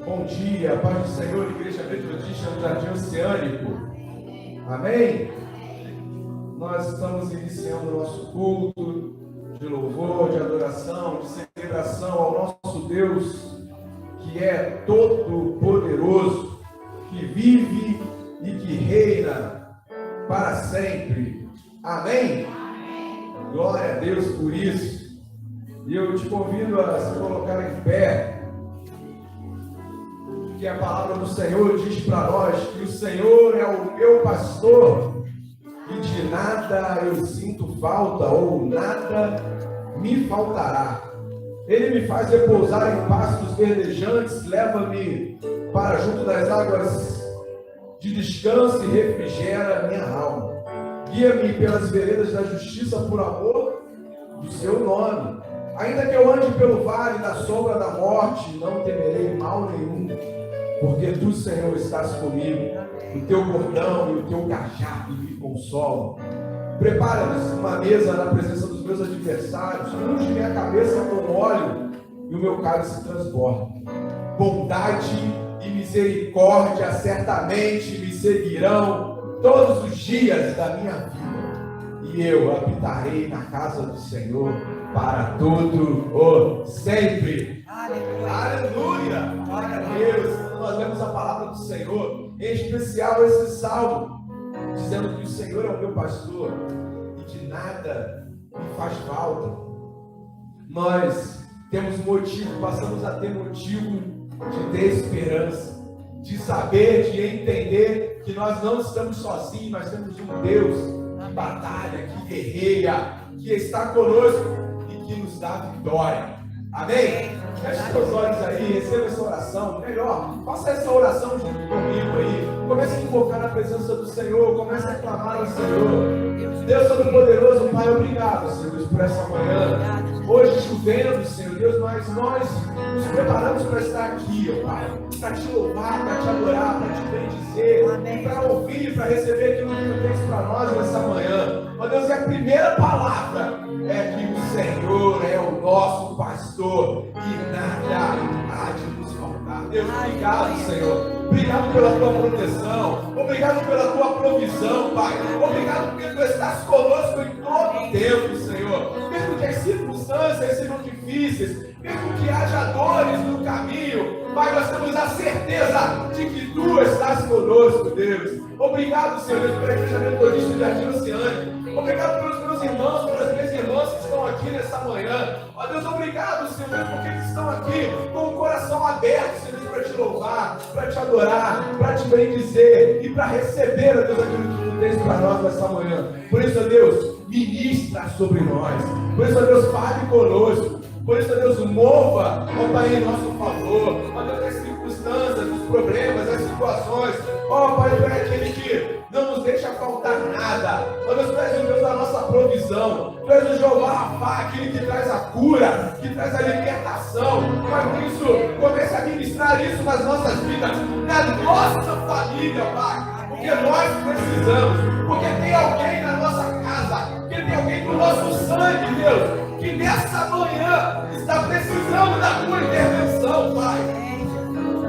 Bom dia, paz do Senhor, Igreja Metodista no Jardim Oceânico. Amém? Nós estamos iniciando o nosso culto de louvor, de adoração, de celebração ao nosso Deus, que é todo-poderoso, que vive e que reina para sempre. Amém? Glória a Deus por isso. E eu te convido a se colocar em pé, que a palavra do Senhor diz para nós que o Senhor é o meu pastor e de nada eu sinto falta ou nada me faltará. Ele me faz repousar em pastos verdejantes, leva-me para junto das águas de descanso e refrigera minha alma. Guia-me pelas veredas da justiça por amor do seu nome. Ainda que eu ande pelo vale da sombra da morte, não temerei mal nenhum, porque tu, Senhor, estás comigo. O teu bordão e o teu cajado me consolam. Prepara-nos uma mesa na presença dos meus adversários, unge minha cabeça com óleo e o meu cálice transborda. Bondade e misericórdia certamente me seguirão todos os dias da minha vida, e eu habitarei na casa do Senhor para todo o sempre. Aleluia! Glória a Deus! Nós vemos a palavra do Senhor, em especial esse salmo, dizendo que o Senhor é o meu pastor e de nada me faz falta. Nós temos motivo, passamos a ter motivo de ter esperança, de saber, de entender que nós não estamos sozinhos, nós temos um Deus que batalha, que guerreia, que está conosco e que nos dá vitória. Amém? Feche seus olhos aí, receba essa oração. Melhor, faça essa oração junto comigo aí. Comece a invocar a presença do Senhor, comece a clamar ao Senhor. Deus Todo-Poderoso, Pai, obrigado, Senhor Deus, por essa manhã. Hoje chovendo, Senhor Deus, mas nós nos preparamos para estar aqui, ó Pai, para te louvar, para te adorar, para te bendizer, para ouvir, para receber aquilo que tu tens para nós nessa manhã. Ó Deus, e a primeira palavra é que o Senhor é o nosso pastor e nada há de nos faltar. Deus, obrigado, Senhor. Obrigado pela tua proteção. Obrigado pela tua provisão, Pai. Obrigado porque tu estás conosco em todo o tempo, Senhor. Mesmo que as circunstâncias sejam difíceis, mesmo que haja dores no caminho, Pai, nós temos a certeza de que tu estás conosco, Deus. Obrigado, Senhor Deus, pela Igreja Metodista do Jardim Oceânico. Obrigado pelos meus irmãos, pelas minhas irmãs que estão aqui nessa manhã. Ó Deus, obrigado, Senhor Deus, porque eles estão aqui com o coração aberto, Senhor Deus, para te louvar, para te adorar, para te bendizer e para receber, ó Deus, aquilo que tu tens para nós nessa manhã. Por isso, ó Deus, ministra sobre nós. Por isso, ó Deus, fale conosco. Por isso, ó Deus, mova, ó Pai, em nosso favor. Ó Deus, as circunstâncias, os problemas, as situações. Ó Pai, tu é aquele que não nos deixa faltar nada. Ó Deus, tu és o Deus da nossa provisão. Tu és o Jeová Rafá, aquele que traz a cura, que traz a libertação. Pai, por isso, comece a ministrar isso nas nossas vidas, na nossa família, Pai. Porque nós precisamos, porque tem alguém na nossa casa, porque tem alguém com o nosso sangue, Deus, que nessa manhã está precisando da tua intervenção, Pai.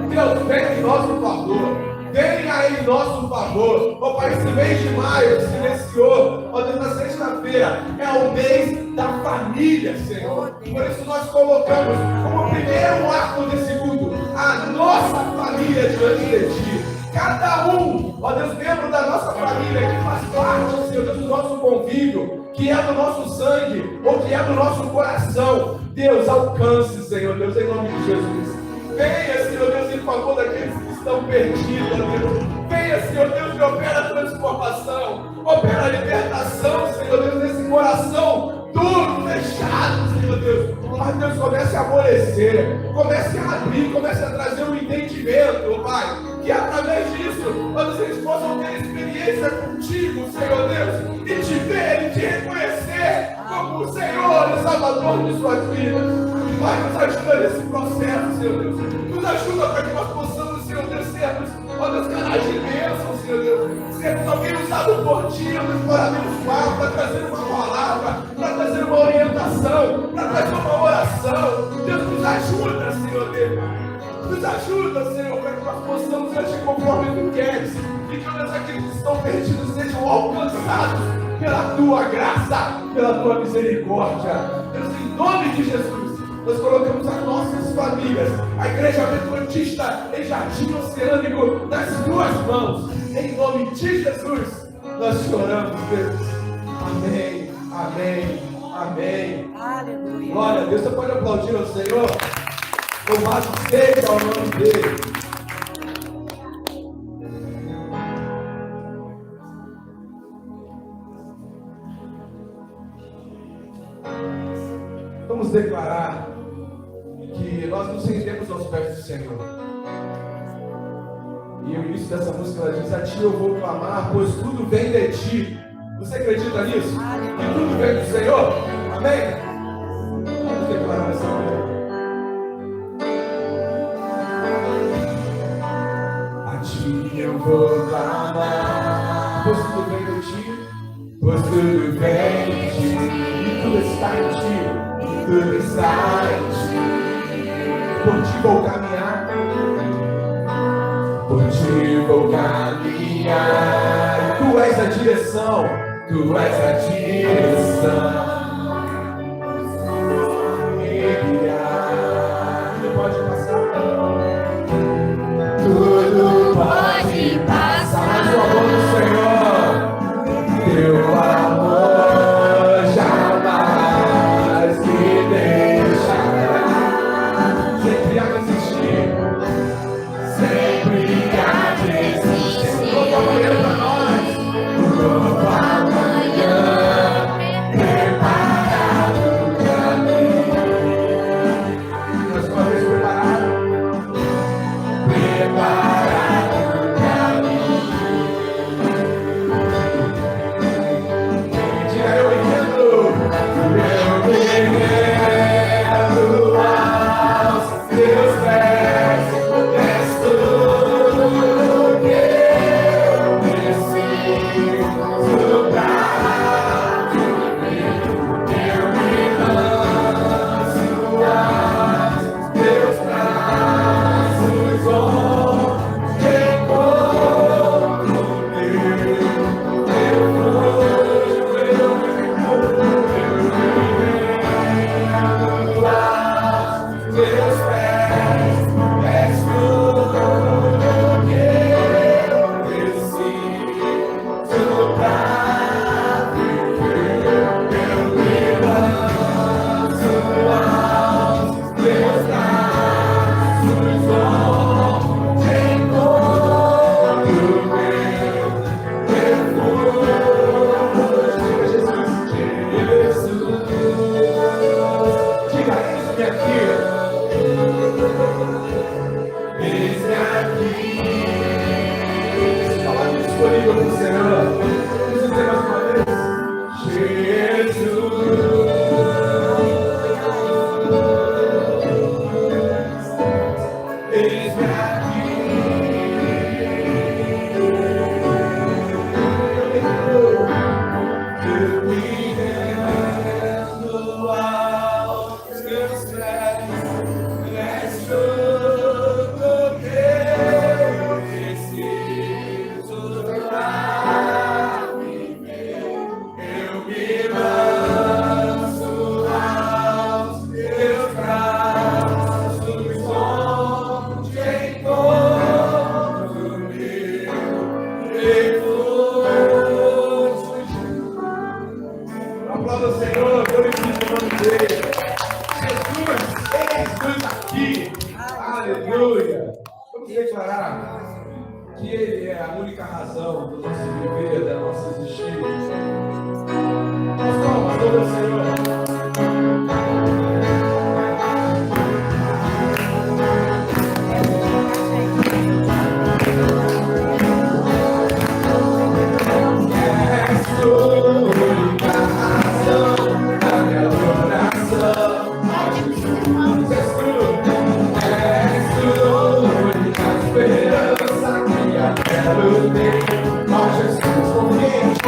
Deus, vem em nosso favor. Venha em nosso favor. Ó Pai, esse mês de maio que se iniciou, ó Deus, na sexta-feira, é o mês da família, Senhor. Por isso nós colocamos como primeiro ato desse culto a nossa família diante de Ti. Cada um, ó Deus, membro da nossa família que faz parte, Senhor Deus, do nosso convívio, que é do nosso sangue ou que é do nosso coração. Deus, alcance, Senhor Deus, em nome de Jesus. Venha, Senhor Deus, em favor daqueles que estão perdidos, ó Deus. Venha, Senhor Deus, e opera a transformação, opera a libertação, Senhor Deus, nesse coração duro, fechado, Senhor Deus. Mas Deus, comece a amolecer, comece a abrir, comece a trazer um entendimento, ó Pai, que através disso, nós eles possam ter experiência contigo, Senhor Deus, e te ver e te reconhecer como o Senhor e Salvador de suas vidas. Pai, nos ajuda nesse processo, Senhor Deus. Nos ajuda para que nós possamos, Senhor Deus, sermos, ó Deus, canais de bênção, Senhor Deus. Sermos alguém usado por Ti, para abençoar, para trazer uma palavra, para trazer uma orientação, para trazer uma oração. Deus, nos ajuda, Senhor Deus. Nos ajuda, Senhor, para que nós possamos agir conforme Tu queres. E que todos aqueles que estão perdidos sejam alcançados pela Tua graça, pela Tua misericórdia. Deus, em nome de Jesus, nós colocamos as nossas famílias, a Igreja Metodista em Jardim Oceânico, nas Tuas mãos. Em nome de Jesus, nós choramos, Deus. Amém, amém, amém. Aleluia. Glória a Deus. Você pode aplaudir ao Senhor? Louvado seja o nome dele. Vamos declarar que nós nos rendemos aos pés do Senhor. E o início dessa música ela diz: a Ti eu vou clamar, pois tudo vem de Ti. Você acredita nisso? Que tudo vem do Senhor? Amém? Vamos declarar essa manhã. A Ti eu vou clamar, pois tudo vem de Ti. Pois tudo vem de Ti. E tudo está em Ti. Tudo está em Ti. Por Ti vou caminhar. Por Ti vou caminhar. Tu és a direção. Tu és a direção. Me guiar. Tudo pode passar. Tudo pode passar. Mas o amor do Senhor, Teu amor jamais me deixará. Sempre há de existir. Sempre há de existir. Todo amanhã para nós. Todo amanhã preparado para mim. Mais uma vez preparado. Preparado para mim. Diga: eu entendo. Eu entendo aos Teus pés. És tudo que eu preciso para viver. Eu me lanço aos Teus braços, onde encontro Teu fruto. Eu aos Teus pés. És tudo que eu preciso para viver. Eu me lanço aos Teus braços, onde encontro Teu refúgio. Jesus, diga: eis-me aqui. Eis-me aqui. Essa palavra disponível para o Senhor. Vamos dizer mais uma vez: Jesus. Eis-me aqui. Eu me rendo aos Teus pés. És tudo que eu preciso para viver. Eu me lanço aos Teus braços, onde encontro meu refúgio. Aplauda o Senhor, glorifique o nome dele. Jesus, eis-nos aqui. Aleluia. Vamos declarar que Ele é a única razão do nosso viver, da nossa existir. Palmas todo o Senhor. És a única razão da minha adoração. Jesus, és tudo, única esperança que a terra tem. Ó Jesus, confia em Ti.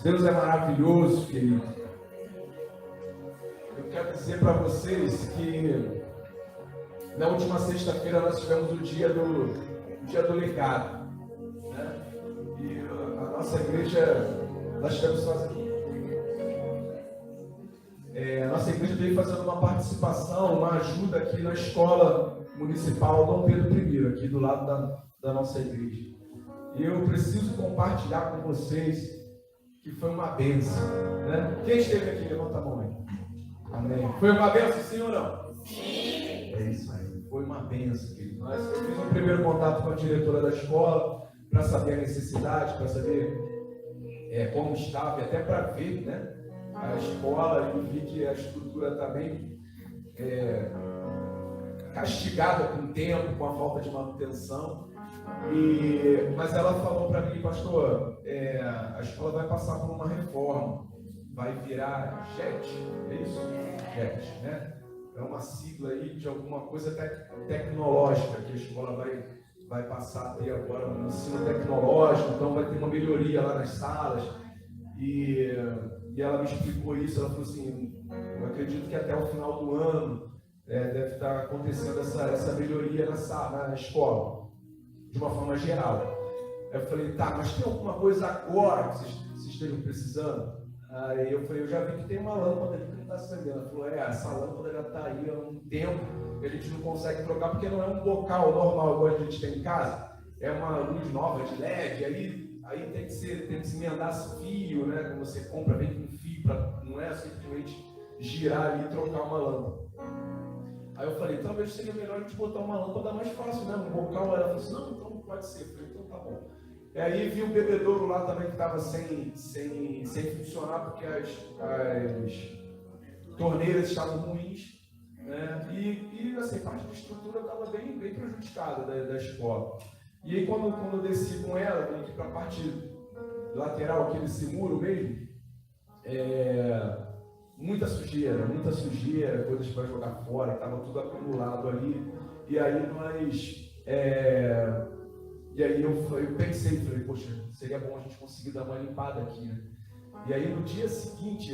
Deus é maravilhoso, querido. Eu quero dizer para vocês que na última sexta-feira nós tivemos o dia do legado, né? E a nossa igreja, nós tivemos fazendo, a nossa igreja veio fazendo uma participação, uma ajuda aqui na escola municipal Dom Pedro I, aqui do lado da nossa igreja. E eu preciso compartilhar com vocês que foi uma bênção, né? Quem esteve aqui? Levanta a mão aí. Amém. Foi uma bênção, sim ou não? Sim. É isso aí. Foi uma bênção, querido. Eu fiz um primeiro contato com a diretora da escola para saber a necessidade, para saber como estava, e até para ver, né, a escola, e vi que a estrutura está bem castigada com o tempo, com a falta de manutenção. Mas ela falou para mim, pastor, a escola vai passar por uma reforma, vai virar JET, é isso? JET, né? É uma sigla aí de alguma coisa tecnológica que a escola vai passar a ter agora um ensino tecnológico, então vai ter uma melhoria lá nas salas. E ela me explicou isso, ela falou assim, eu acredito que até o final do ano deve estar acontecendo essa melhoria na escola, de uma forma geral. Eu falei, tá, mas tem alguma coisa agora que vocês estejam precisando? Aí eu falei, eu já vi que tem uma lâmpada ali que não está acendendo. Ela falou, essa lâmpada já está aí há um tempo, que a gente não consegue trocar, porque não é um bocal normal igual a gente tem em casa, é uma luz nova de LED, aí tem que se emendar esse fio, né? Quando você compra, vem com fio, não é simplesmente girar ali e trocar uma lâmpada. Aí eu falei, talvez seria melhor a gente botar uma lâmpada mais fácil, né? Um bocal. Ela falou assim, não, então não pode ser. Eu falei, então tá bom. E aí vi o bebedouro lá também que estava sem funcionar, porque as torneiras estavam ruins, né? E assim, parte da estrutura estava bem prejudicada da escola. E aí quando eu desci com ela, vim aqui para a parte lateral, aqui desse muro mesmo, muita sujeira, coisas para jogar fora, estava tudo acumulado ali. E aí eu pensei, falei, poxa, seria bom a gente conseguir dar uma limpada aqui, né? E aí no dia seguinte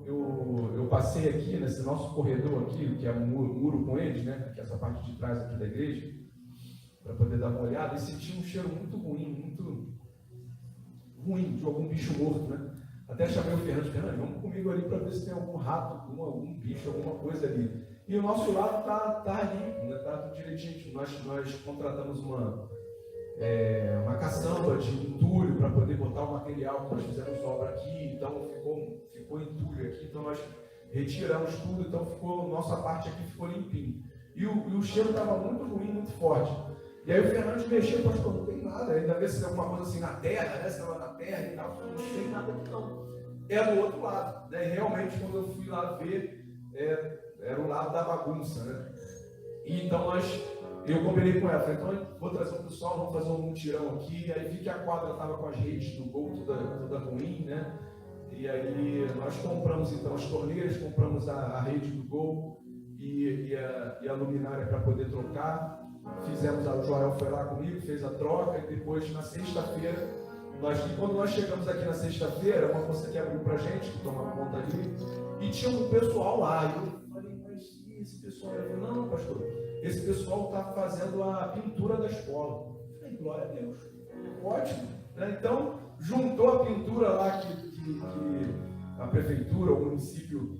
eu passei aqui nesse nosso corredor aqui, que é um muro com eles, né? Que é essa parte de trás aqui da igreja, para poder dar uma olhada, e senti um cheiro muito ruim de algum bicho morto, né? Até chamei o Fernando, vamos comigo ali para ver se tem algum rato, algum bicho, alguma coisa ali. E o nosso lado tá limpo, né? Tá tudo direitinho. Nós contratamos uma caçamba de entulho para poder botar o material que nós fizemos obra aqui, então ficou entulho aqui, então nós retiramos tudo, então nossa parte aqui ficou limpinho. E o cheiro estava muito ruim, muito forte. E aí o Fernando mexeu, pastor, não tem nada, ainda vê se tem alguma coisa assim na terra, né? Se estava na terra e tal, não tem nada aqui não. É do outro lado, né? E realmente quando eu fui lá ver, era o lado da bagunça, né? E então eu combinei com ela, falei, então eu vou trazer o pessoal, vamos fazer um mutirão aqui. Aí vi que a quadra estava com as redes do gol toda ruim, né? E aí nós compramos então as torneiras, compramos a rede do gol e a luminária para poder trocar. O Joel foi lá comigo, fez a troca, e depois na sexta-feira, quando nós chegamos aqui na sexta-feira, uma moça que abriu pra gente, que tomava conta ali, e tinha um pessoal lá. E eu falei, mas e esse pessoal? Ele falou, não, pastor, esse pessoal está fazendo a pintura da escola. Eu falei, glória a Deus, ótimo, né? Então, juntou a pintura lá que a prefeitura, o município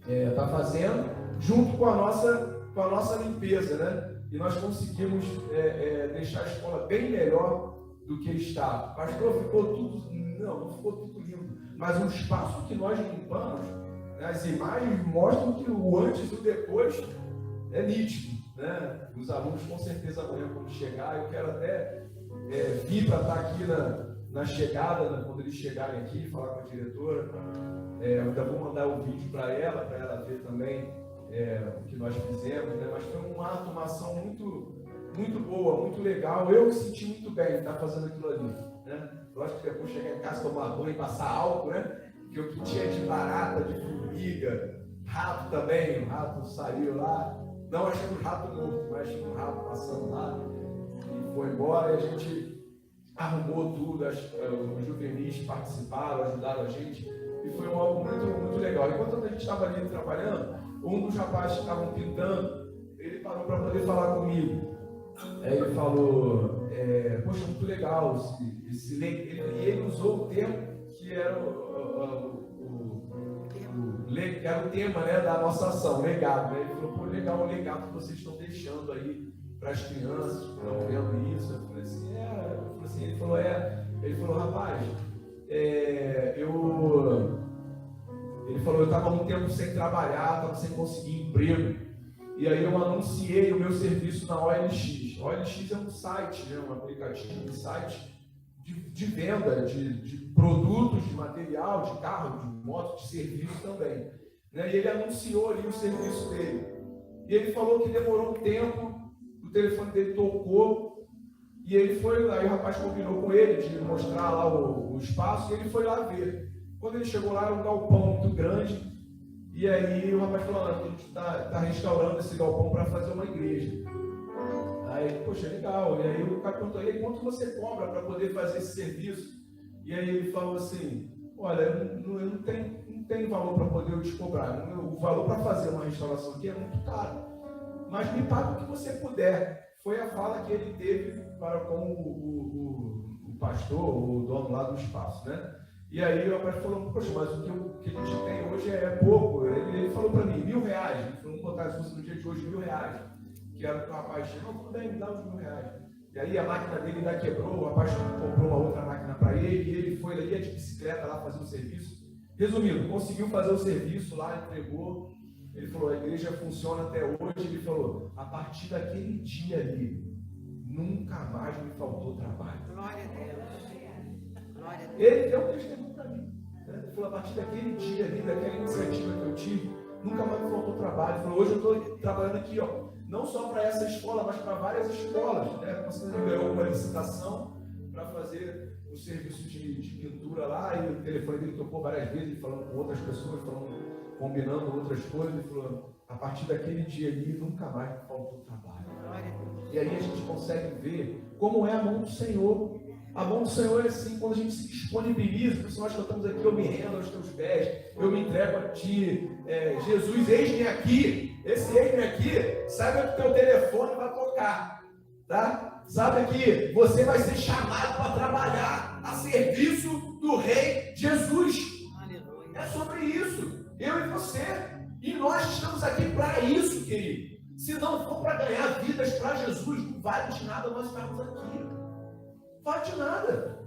está fazendo, junto com a nossa limpeza, né? e nós conseguimos deixar a escola bem melhor do que está. Pastor, ficou tudo... Não ficou tudo lindo, mas o espaço que nós limpamos, né, as imagens mostram que o antes e o depois é nítido, né? Os alunos com certeza amanhã quando chegar, eu quero até vir para estar aqui na chegada, né, quando eles chegarem aqui, falar com a diretora. Eu ainda vou mandar o vídeo para ela ver também o que nós fizemos, né? Mas foi uma ação muito, muito boa, muito legal. Eu me senti muito bem de estar fazendo aquilo ali, né? Lógico que depois chegar em casa, tomar banho e passar álcool, né? Porque o que tinha de barata, de formiga, rato também, o rato saiu lá, não achei um rato morto, mas achei um rato passando lá e foi embora. E a gente arrumou tudo, os juvenis participaram, ajudaram a gente e foi algo muito, muito legal. Enquanto a gente estava ali trabalhando, um dos rapazes que estavam pintando, ele parou para poder falar comigo. Aí ele falou, poxa, muito legal, ele usou o termo que era o tema, né, da nossa ação, legado, né? Ele falou, pô, legal o legado que vocês estão deixando aí para as crianças que estão vendo isso. Eu falei assim, ele falou, rapaz, ele falou, eu estava um tempo sem trabalhar, estava sem conseguir emprego. E aí eu anunciei o meu serviço na OLX. A OLX é um site, né, um aplicativo, um site de venda de produtos, de material, de carro, de moto, de serviço também. Né? E ele anunciou ali o serviço dele. E ele falou que demorou um tempo, o telefone dele tocou, e ele foi lá, e o rapaz combinou com ele de mostrar lá o espaço, e ele foi lá ver. Quando ele chegou lá, era um galpão muito grande. E aí o rapaz falou, a gente está restaurando esse galpão para fazer uma igreja. Aí, poxa, legal. E aí o cara perguntou, e aí, quanto você cobra para poder fazer esse serviço? E aí ele falou assim, olha, eu não tenho valor para poder eu te cobrar. O valor para fazer uma restauração aqui é muito caro. Mas me paga o que você puder. Foi a fala que ele teve com o pastor, o dono lá do espaço, né? E aí o rapaz falou, poxa, mas o que a gente tem hoje é pouco. Ele falou para mim, R$1.000. Ele falou, vamos botar isso no dia de hoje, R$1.000. Que era o que o rapaz disse, não, tudo bem, me dá os R$1.000. E aí a máquina dele ainda quebrou, o rapaz comprou uma outra máquina para ele, e ele foi ali de bicicleta lá fazer o serviço. Resumindo, conseguiu fazer o serviço lá, entregou. Ele falou, a igreja funciona até hoje. Ele falou, a partir daquele dia ali, nunca mais me faltou trabalho. Glória a Deus. Ele deu um testemunho para mim. Ele falou, a partir daquele dia ali, daquela iniciativa que eu tive, nunca mais me faltou trabalho. Ele falou, hoje eu estou trabalhando aqui, ó, não só para essa escola, mas para várias escolas. Né? Você ganhou uma licitação para fazer o serviço de pintura lá, e o telefone dele tocou várias vezes, falando com outras pessoas, combinando outras coisas. Ele falou, a partir daquele dia ali, nunca mais me faltou trabalho. E aí a gente consegue ver como é a mão do Senhor. A mão do Senhor é assim, quando a gente se disponibiliza, por isso nós cantamos aqui, eu me rendo aos teus pés, eu me entrego a ti, Jesus, eis-me aqui. Esse eis-me aqui, saiba que o teu telefone vai tocar, tá? Sabe que você vai ser chamado para trabalhar a serviço do Rei Jesus. É sobre isso, eu e você. E nós estamos aqui para isso, querido. Se não for para ganhar vidas para Jesus, não vale de nada nós estarmos aqui. Não vale de nada.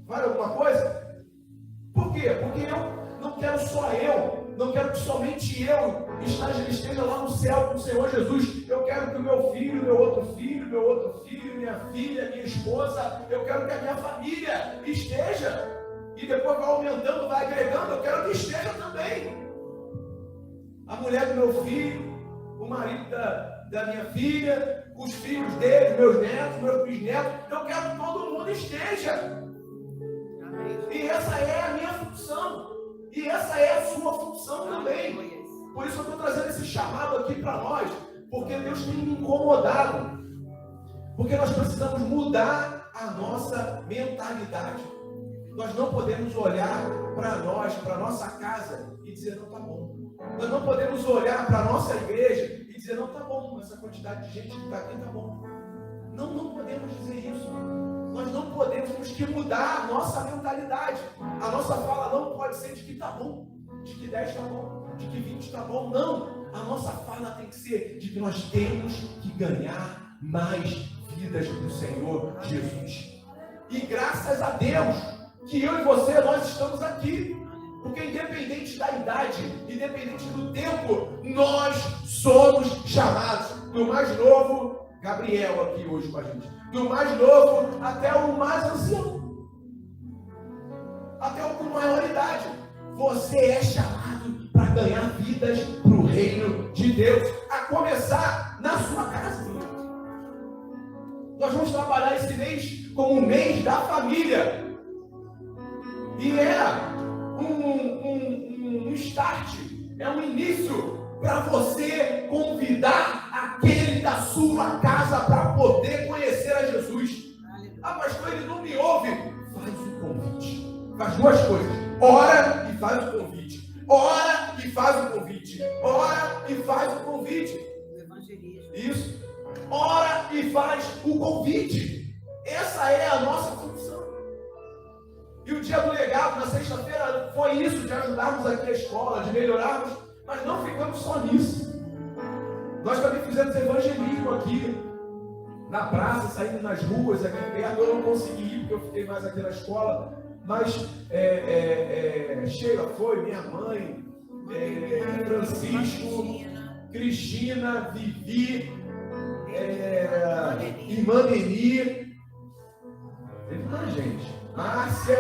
Vale alguma coisa? Por quê? Porque eu não quero só eu, não quero que somente eu esteja lá no céu com o Senhor Jesus. Eu quero que o meu filho, meu outro filho, minha filha, minha esposa, eu quero que a minha família esteja. E depois vai aumentando, vai agregando, eu quero que esteja também. A mulher do meu filho, o marido da minha filha, os filhos dele, meus netos, meus bisnetos, eu quero que todo mundo esteja. E essa é a minha função. E essa é a sua função também. Por isso eu estou trazendo esse chamado aqui para nós, porque Deus tem me incomodado. Porque nós precisamos mudar a nossa mentalidade. Nós não podemos olhar para nós, para a nossa casa e dizer, não, tá bom. Nós não podemos olhar para a nossa igreja e dizer, não, tá bom, essa quantidade de gente que está aqui tá bom. Não podemos dizer isso. Nós não podemos, temos que mudar a nossa mentalidade. A nossa fala não pode ser de que tá bom, de que 10 tá bom, de que 20 tá bom. Não. a nossa fala tem que ser de que nós temos que ganhar mais vidas para o Senhor Jesus. E graças a Deus que eu e você, nós estamos aqui. Porque independente da idade, independente do tempo, nós somos chamados. Do mais novo, Gabriel aqui hoje com a gente. Do mais novo até o mais ancião. Até o com maior idade. Você é chamado para ganhar vidas para o reino de Deus. A começar na sua casa. Nós vamos trabalhar esse mês como o mês da família. E é um start, é um início para você convidar aquele da sua casa para poder conhecer a Jesus. Ah, pastor, ele não me ouve. Faz o convite. Faz duas coisas. Ora e faz o convite. Ora e faz o convite. Ora e faz o convite. Evangelismo. Isso. Ora e faz o convite. Essa é a nossa função. E o dia do legado, na sexta-feira, foi isso, de ajudarmos aqui a escola, de melhorarmos, mas não ficamos só nisso. Nós também fizemos evangelismo aqui, na praça, saindo nas ruas, aqui perto. Eu não consegui ir, porque eu fiquei mais aqui na escola, mas Sheila foi, minha mãe, Francisco, Cristina, Vivi, irmã Neni, teve mais gente. Márcia.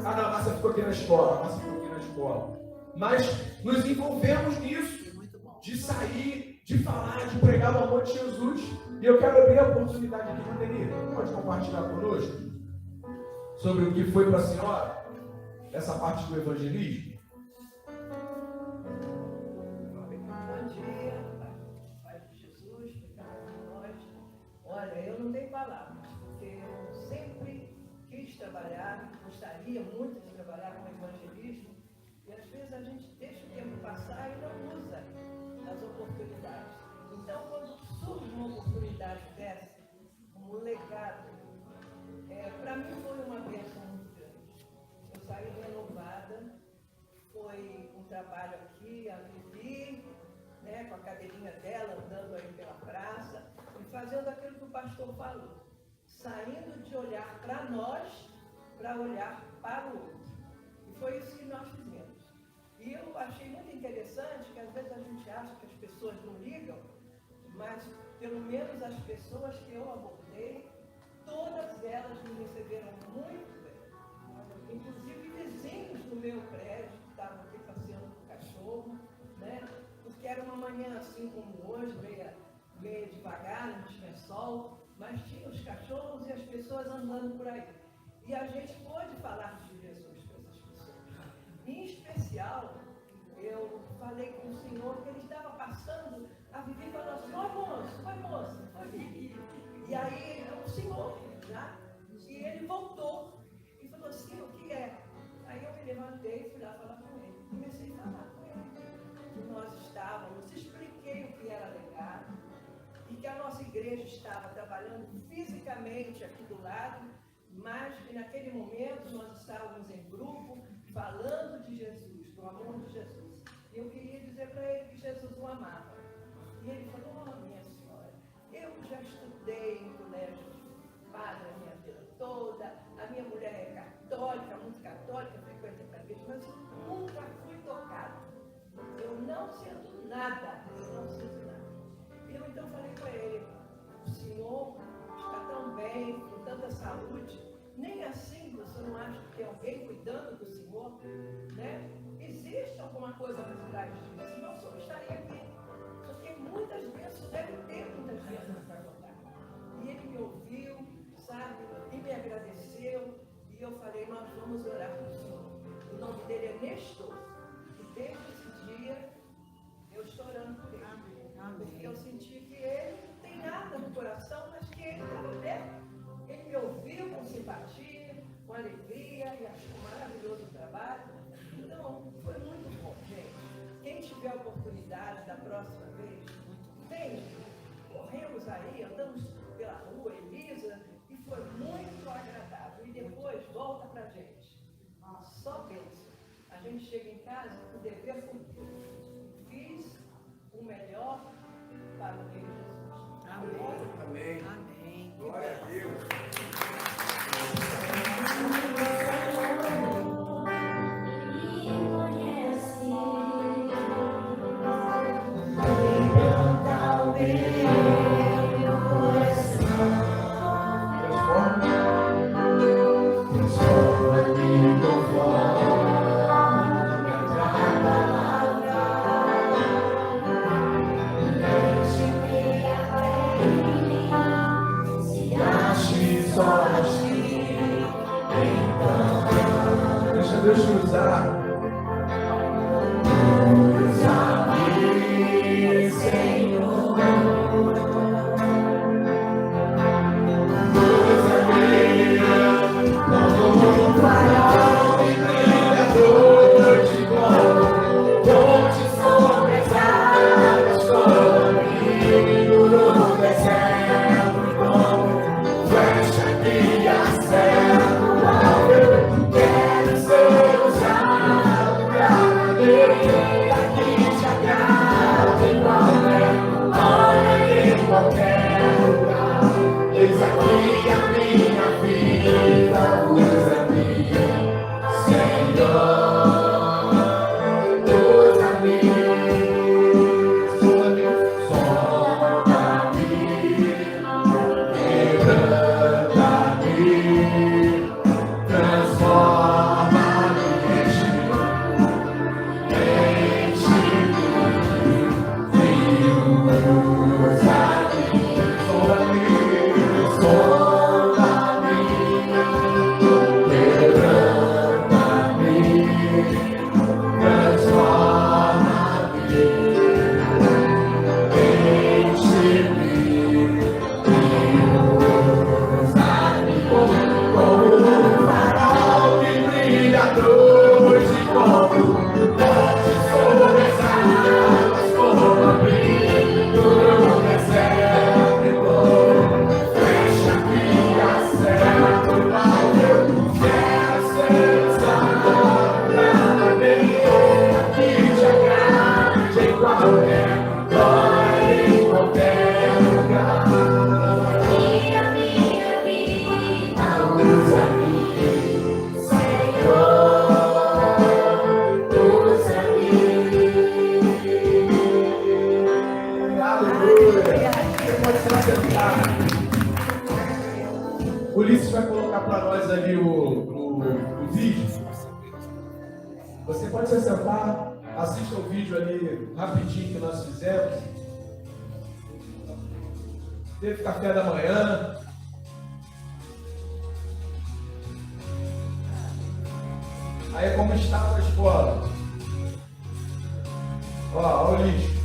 Márcia ficou aqui na escola. Mas nos envolvemos nisso, de sair, de falar, de pregar o amor de Jesus. E eu quero abrir a oportunidade aqui, Neni. Pode compartilhar conosco sobre o que foi para a senhora essa parte do evangelismo? Bom dia, Pai de Jesus, obrigado por nós. Olha, eu não tenho palavras, porque eu sempre quis trabalhar, gostaria muito de trabalhar com evangelismo, e às vezes a gente deixa o tempo passar e não usa as oportunidades. Então, quando surge uma oportunidade dessa, como legado, para mim foi uma bênção muito grande. Eu saí renovada, foi um trabalho aqui, a Vivi, com a cadeirinha dela, andando aí pela praça, e fazendo aquilo que o pastor falou. Saindo de olhar para nós, para olhar para o outro. E foi isso que nós fizemos. E eu achei muito interessante que às vezes a gente acha que as pessoas não ligam, mas pelo menos as pessoas que eu abordei, todas elas me receberam muito bem. Inclusive vizinhos do meu prédio, que estavam aqui passeando com o cachorro, porque era uma manhã assim como hoje, meia devagar, não tinha sol, mas tinha os cachorros e as pessoas andando por aí. E a gente pôde falar de Jesus para essas pessoas. Em especial, eu falei com o senhor que ele estava passando, a Vivi falou assim: foi moça, foi Vivi. E aí, o senhor, e ele voltou e falou assim: o que é? Aí eu me levantei e fui lá falar com ele. Comecei a falar com ele. Que nós estávamos, expliquei o que era legado, e que a nossa igreja estava trabalhando fisicamente aqui do lado, mas que naquele momento nós estávamos em grupo, falando de Jesus, do amor de Jesus. E eu queria dizer para ele que Jesus o amava. E ele falou: minha senhora, eu já estudei em colégio de padre a minha vida toda, a minha mulher é católica, muito católica, frequenta a igreja, mas eu nunca fui tocada. Eu não sinto nada, E eu então falei para ele: o senhor está tão bem, com tanta saúde, nem assim você não acha que tem alguém cuidando do senhor? Existe alguma coisa por trás disso? Senão o senhor estaria aqui. Porque muitas vezes deve ter muitas vezes para contar. E ele me ouviu, e me agradeceu, e eu falei: nós vamos orar pelo senhor. O nome dele é Nestor. E desde esse dia eu estou orando por ele. Porque eu senti que ele não tem nada no coração, mas que ele estava perto. Ele me ouviu com simpatia, com alegria, e achou maravilhoso o trabalho. Então, foi muito bom, gente. Quem tiver a oportunidade da próxima vez, vem. Corremos aí, andamos pela rua, Elisa, e foi muito agradável. E depois volta pra gente. Só pensa. A gente chega em casa com o dever cumprido. Amém. Amém. Glória a Deus. Deixa Deus te usar. Usa-me, Senhor. Usa-me como farol e brilhador de glória. Ponte sobre as águas, comigo no deserto, como flecha que acerta. Quero ser usado pra alegria que te agrada em qualquer hora e em qualquer lugar. Eis aqui a minha vida, usa-me, Senhor. Usa-me, sonda-me, quebranta-me. Transforma-me, O Ulisses vai colocar para nós ali o vídeo. Você pode se sentar, assista o vídeo ali rapidinho que nós fizemos. Teve café da manhã. Aí como estava a escola? Ó o lixo.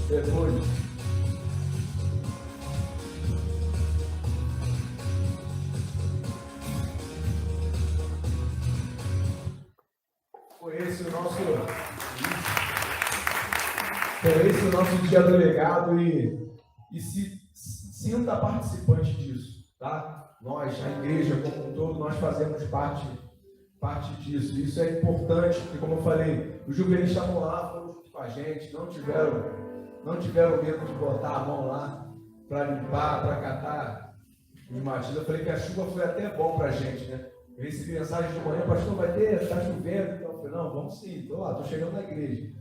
Depois. Foi esse o nosso dia do legado e se sinta participante disso, tá? Nós, a igreja como um todo, nós fazemos parte disso. Isso é importante, porque como eu falei, os juvenis estavam lá, foram junto com a gente, não tiveram medo de botar a mão lá para limpar, para catar os matinhos. Eu falei que a chuva foi até bom para a gente, né? Eu recebi mensagem de manhã, pastor, vai ter, está chovendo. Então eu falei, não, vamos sim, estou lá, estou chegando na igreja.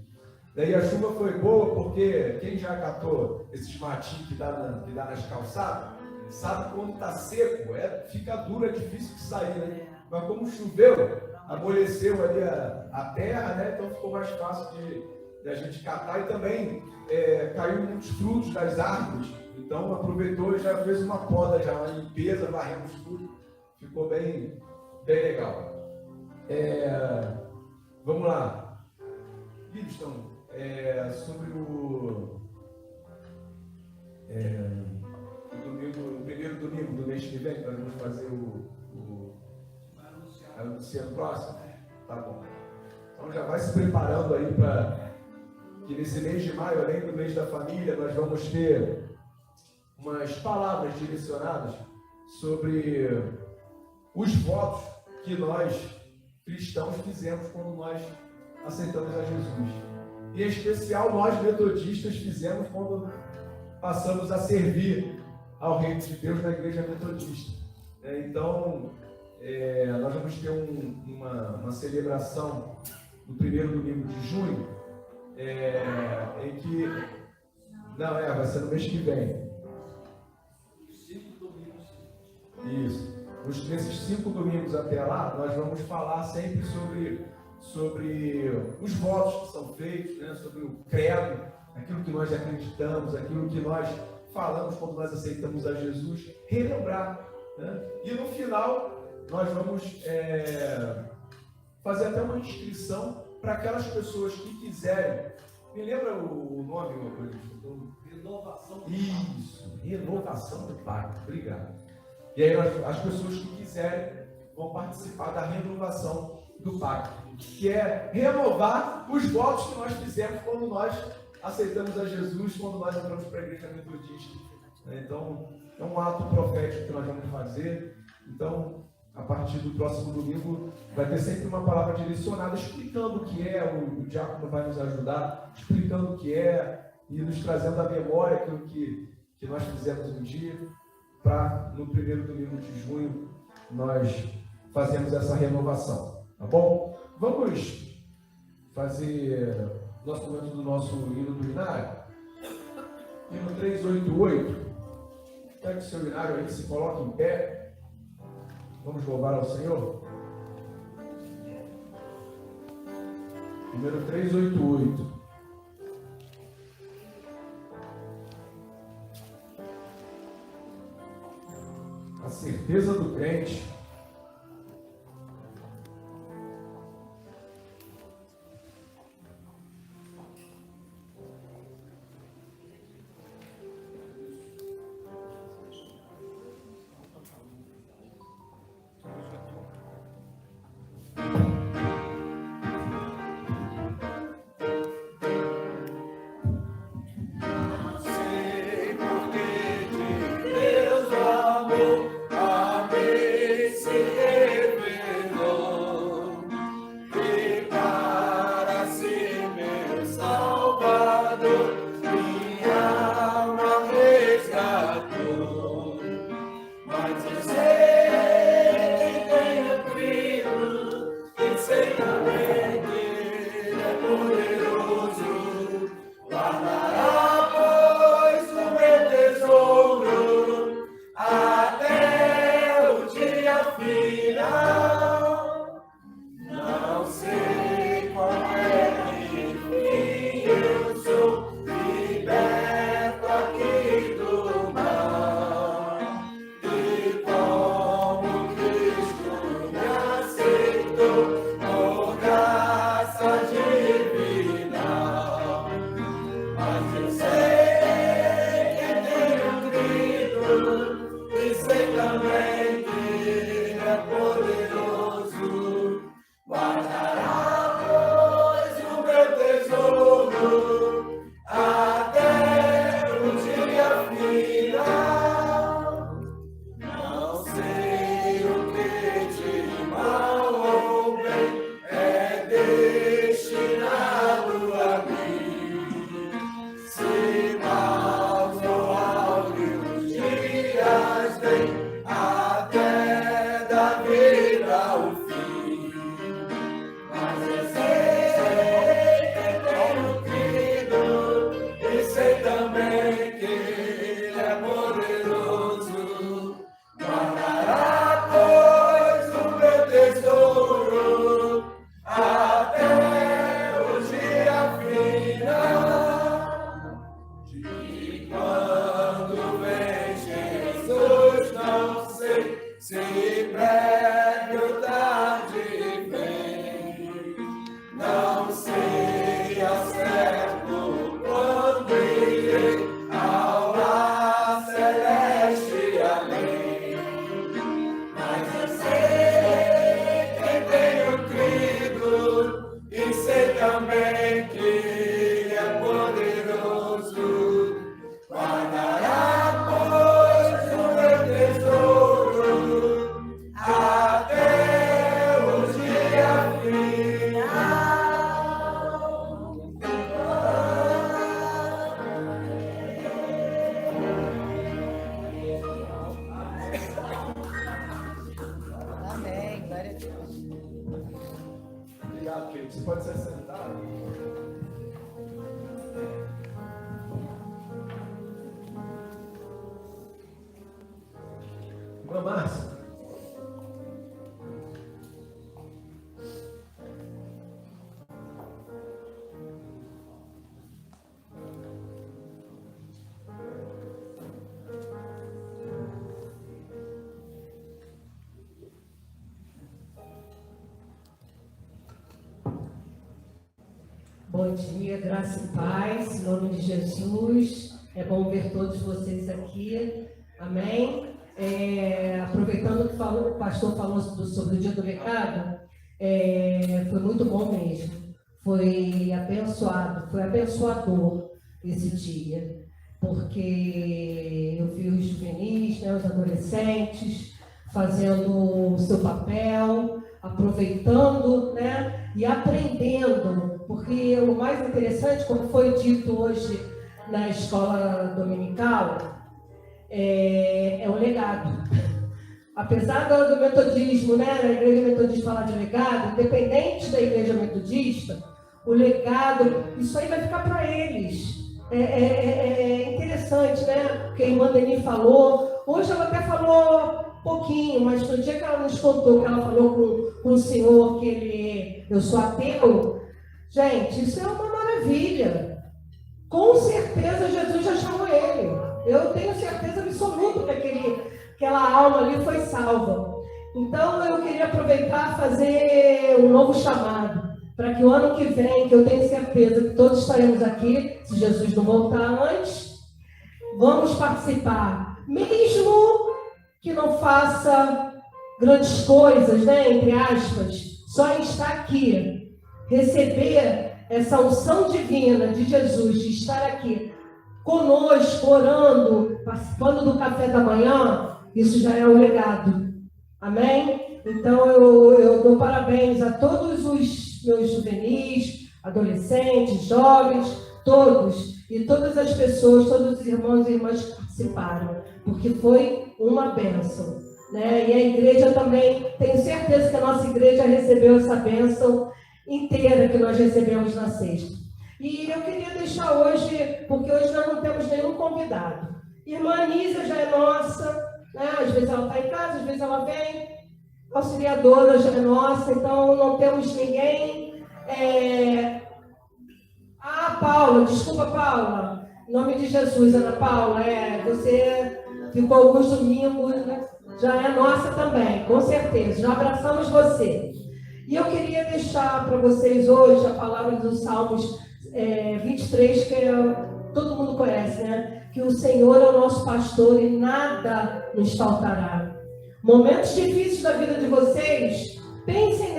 Daí a chuva foi boa porque quem já catou esses matinhos que dá nas calçadas, sabe quando está seco, fica duro, é difícil de sair, né? Mas como choveu, amoleceu ali a terra, né? Então ficou mais fácil de a gente catar, e também caiu muitos frutos das árvores. Então aproveitou e já fez uma poda, já uma limpeza, varremos tudo. Ficou bem legal. Vamos lá. Livingston, sobre o primeiro domingo do mês que vem, nós vamos fazer anunciar no próximo. Tá bom. Então já vai se preparando aí para que nesse mês de maio, além do mês da família, nós vamos ter umas palavras direcionadas sobre os votos que nós cristãos fizemos quando nós aceitamos a Jesus. E em especial nós metodistas fizemos quando passamos a servir ao Reino de Deus na Igreja Metodista. Então, nós vamos ter uma celebração no primeiro domingo de junho, em que... Não, vai ser no mês que vem. 5 domingos. Isso. Nesses 5 domingos até lá, nós vamos falar sempre sobre os votos que são feitos, né? Sobre o credo, aquilo que nós acreditamos, aquilo que nós falamos quando nós aceitamos a Jesus, relembrar, né? E no final, nós vamos fazer até uma inscrição para aquelas pessoas que quiserem. Me lembra o nome, uma coisa? Renovação do Pacto. Isso, renovação do Pacto. Obrigado. E aí as pessoas que quiserem vão participar da renovação do Pacto, que é renovar os votos que nós fizemos quando nós aceitamos a Jesus, quando nós entramos para a Igreja Metodista. Então, é um ato profético que nós vamos fazer. Então, a partir do próximo domingo, vai ter sempre uma palavra direcionada, explicando o que é, o diácono vai nos ajudar, explicando o que é, e nos trazendo à memória aquilo que nós fizemos um dia, para no primeiro domingo de junho, nós fazemos essa renovação, tá bom? Vamos fazer nosso momento do nosso hino do inário? Hino 388. Pega o seu inário aí, se coloque em pé. Vamos louvar ao Senhor. Número 388. A certeza do crente. Sei porque de Deus amor, amei. Você pode se assentar. Irmã Márcia. Bom dia, graça e paz, em nome de Jesus. É bom ver todos vocês aqui. Amém? Aproveitando que o pastor falou sobre o dia do recado, foi muito bom mesmo. Foi abençoado, foi abençoador esse dia, porque eu vi os juvenis, né, os adolescentes, fazendo o seu papel, aproveitando, né, e aprendendo, porque o mais interessante, como foi dito hoje na escola dominical, é o legado. Apesar do metodismo, né, da igreja metodista falar de legado, independente da igreja metodista, o legado, isso aí vai ficar para eles. É interessante, né, porque a irmã Deni falou, hoje ela até falou pouquinho, mas no dia que ela nos contou, que ela falou com o senhor que eu sou ateu, gente, isso é uma maravilha. Com certeza Jesus já chamou ele. Eu tenho certeza absoluta que aquela alma ali foi salva. Então eu queria aproveitar e fazer um novo chamado, para que o ano que vem, que eu tenho certeza que todos estaremos aqui, se Jesus não voltar antes, vamos participar, mesmo que não faça grandes coisas, né, entre aspas, só em estar aqui, receber essa unção divina de Jesus, de estar aqui conosco, orando, participando do café da manhã, isso já é o legado. Amém? Então eu dou parabéns a todos os meus juvenis, adolescentes, jovens, todos, e todas as pessoas, todos os irmãos e irmãs que participaram, porque foi uma bênção, né? E a igreja também, tenho certeza que a nossa igreja recebeu essa bênção inteira que nós recebemos na sexta. E eu queria deixar hoje, porque hoje nós não temos nenhum convidado. Irmã Anísia já é nossa, né? Às vezes ela está em casa, às vezes ela vem. Auxiliadora já é nossa, então não temos ninguém. Paula, desculpa, Paula. Em nome de Jesus, Ana Paula, você ficou alguns domingos, né? Já é nossa também, com certeza. Já abraçamos você. E eu queria deixar para vocês hoje a palavra dos Salmos 23, que todo mundo conhece, né? Que o Senhor é o nosso pastor e nada nos faltará. Momentos difíceis da vida de vocês, pensem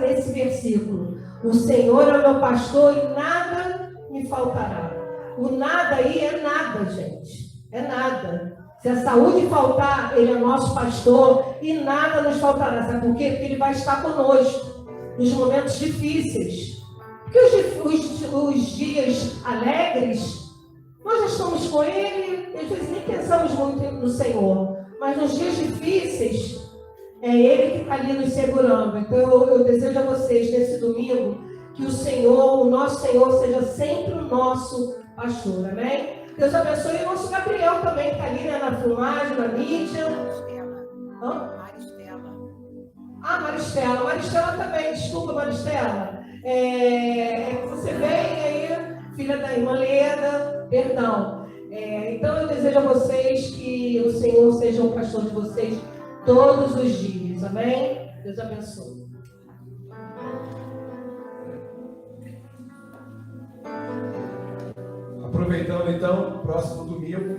nesse versículo. O Senhor é o meu pastor e nada me faltará. O nada aí é nada, gente. É nada. Se a saúde faltar, Ele é nosso pastor e nada nos faltará. Sabe por quê? Porque Ele vai estar conosco nos momentos difíceis. Porque os dias alegres, nós já estamos com Ele, às vezes nem pensamos muito no Senhor. Mas nos dias difíceis, é Ele que está ali nos segurando. Então eu desejo a vocês, nesse domingo, que o Senhor, o nosso Senhor, seja sempre o nosso pastor. Amém? Deus abençoe o nosso Gabriel também, que está ali, né, na filmagem, na mídia. Maristela. Maristela também, desculpa, Maristela. Você vem aí, filha da irmã Leda, perdão. Então eu desejo a vocês que o Senhor seja o pastor de vocês todos os dias. Amém? Deus abençoe. Aproveitando então, próximo domingo,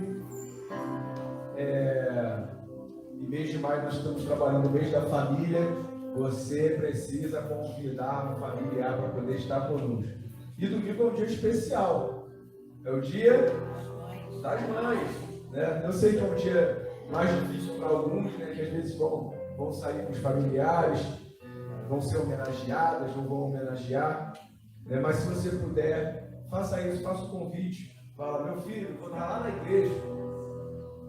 em mês de maio nós estamos trabalhando no mês da família. Você precisa convidar um familiar para poder estar conosco. E domingo é um dia especial. É o dia das mães, né? Eu sei que é um dia mais difícil para alguns, né? Que às vezes vão sair com os familiares, vão ser homenageadas, não vão homenagear, né? Mas se você puder, faça isso, faça o convite. Fala, meu filho, vou estar lá na igreja.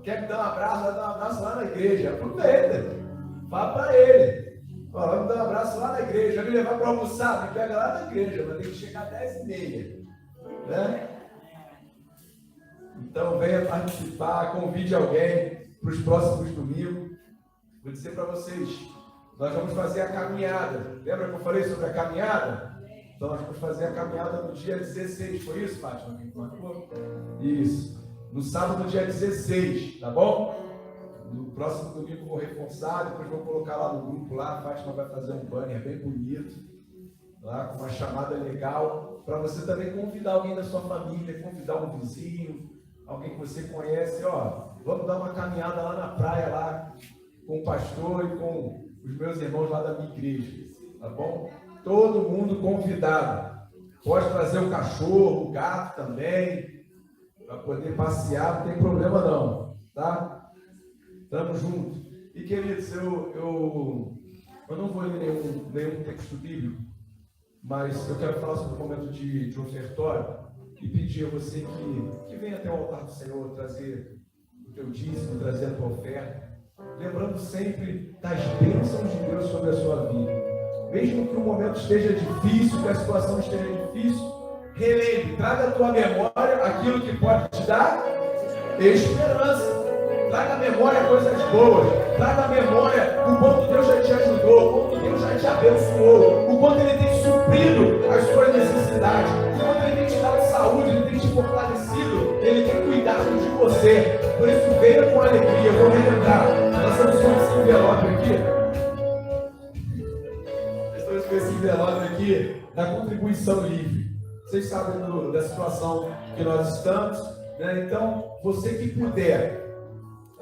Quer me dar um abraço? Vai dar um abraço lá na igreja. Aproveita. Fala para ele. Fala, vai me dar um abraço lá na igreja. Vai me levar para almoçar. Me pega lá na igreja. Mas tem que chegar às 10h30. Né? Então venha participar. Convide alguém para os próximos domingos. Vou dizer para vocês. Nós vamos fazer a caminhada. Lembra que eu falei sobre a caminhada? Então nós vamos fazer a caminhada no dia 16. Foi isso, Fátima? Isso. No sábado, dia 16, tá bom? No próximo domingo eu vou reforçar, depois vou colocar lá no grupo lá, a Fátima vai fazer um banner bem bonito, lá com uma chamada legal, para você também convidar alguém da sua família, convidar um vizinho, alguém que você conhece, ó, vamos dar uma caminhada lá na praia, lá com o pastor e com os meus irmãos lá da minha igreja, tá bom? Todo mundo convidado. Pode trazer o cachorro, o gato também, para poder passear, não tem problema não, tá? Tamo junto. E queridos, eu não vou ler nenhum texto bíblico, mas eu quero falar sobre o momento de ofertório e pedir a você que venha até o altar do Senhor trazer o teu dízimo, trazer a tua oferta, lembrando sempre das bênçãos de Deus sobre a sua vida. Mesmo que o momento esteja difícil, que a situação esteja difícil, relembre, traga à tua memória aquilo que pode te dar esperança. Traga à memória coisas boas. Traga à memória o quanto Deus já te ajudou, o quanto Deus já te abençoou, o quanto Ele tem suprido as suas necessidades, o quanto Ele tem te dado saúde, Ele tem te fortalecido, Ele tem cuidado de você. Por isso, venha com alegria. Eu vou relembrar. Nós estamos com esse envelope aqui da contribuição livre. Vocês sabem da situação que nós estamos, né? Então, você que puder,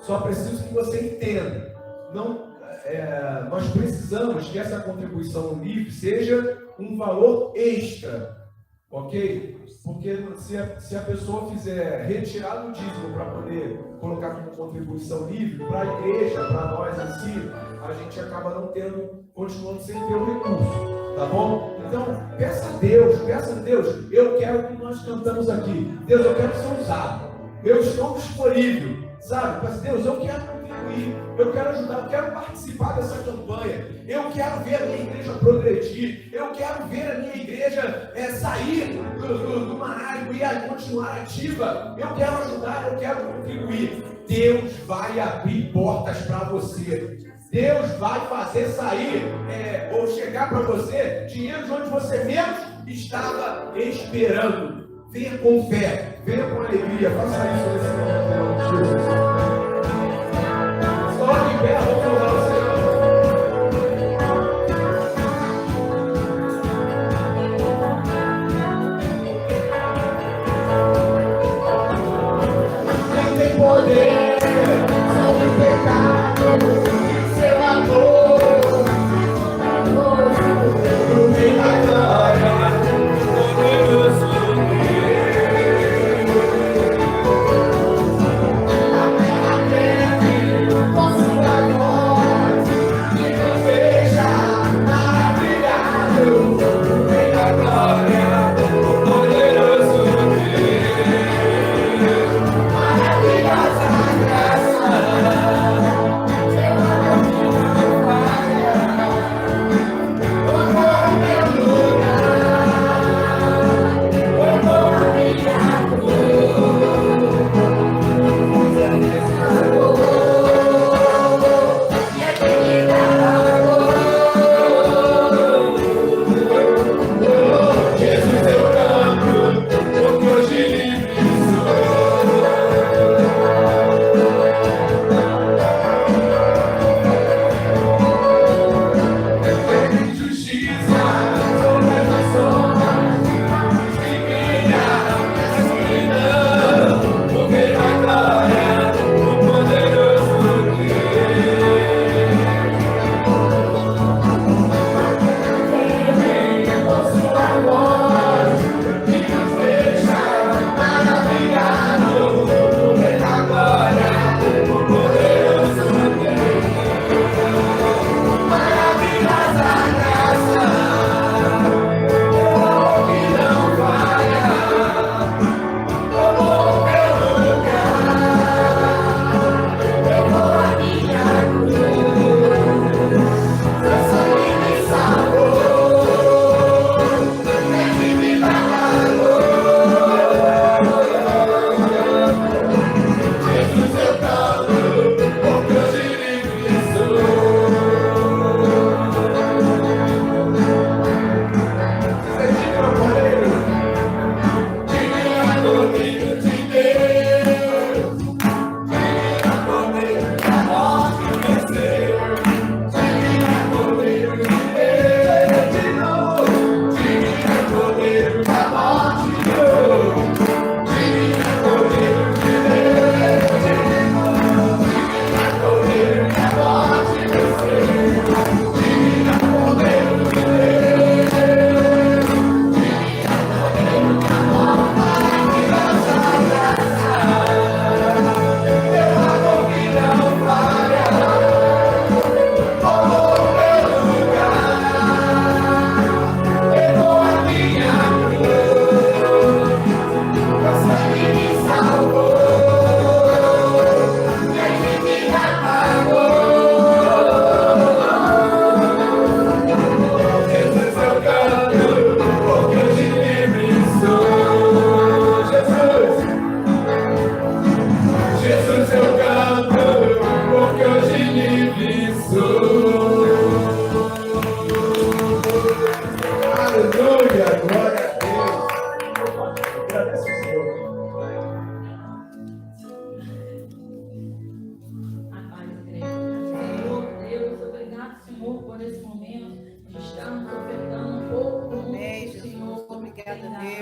só preciso que você entenda. Nós precisamos que essa contribuição livre seja um valor extra, ok? Porque se a pessoa fizer retirar do dízimo para poder colocar como contribuição livre para a igreja, para nós em si, a gente acaba não continuando sem ter o recurso. Tá bom? Então, peça a Deus, eu quero o que nós cantamos aqui. Deus, eu quero ser usado. Eu estou disponível, sabe? Mas Deus, eu quero contribuir, eu quero ajudar, eu quero participar dessa campanha. Eu quero ver a minha igreja progredir, eu quero ver a minha igreja sair do marasmo e continuar ativa. Eu quero ajudar, eu quero contribuir. Deus vai abrir portas para você. Deus vai fazer sair ou chegar para você dinheiro de onde você menos estava esperando. Venha com fé, venha com alegria, faça isso nesse momento, Jesus. Só de pé, vamos louvar o Senhor. Quem tem poder sobre o pecado, seu amor, no meio da glória, glorioso a terra treme com sua morte, e nos veja maravilhado, no meio da glória, glorioso Deus, maravilhosa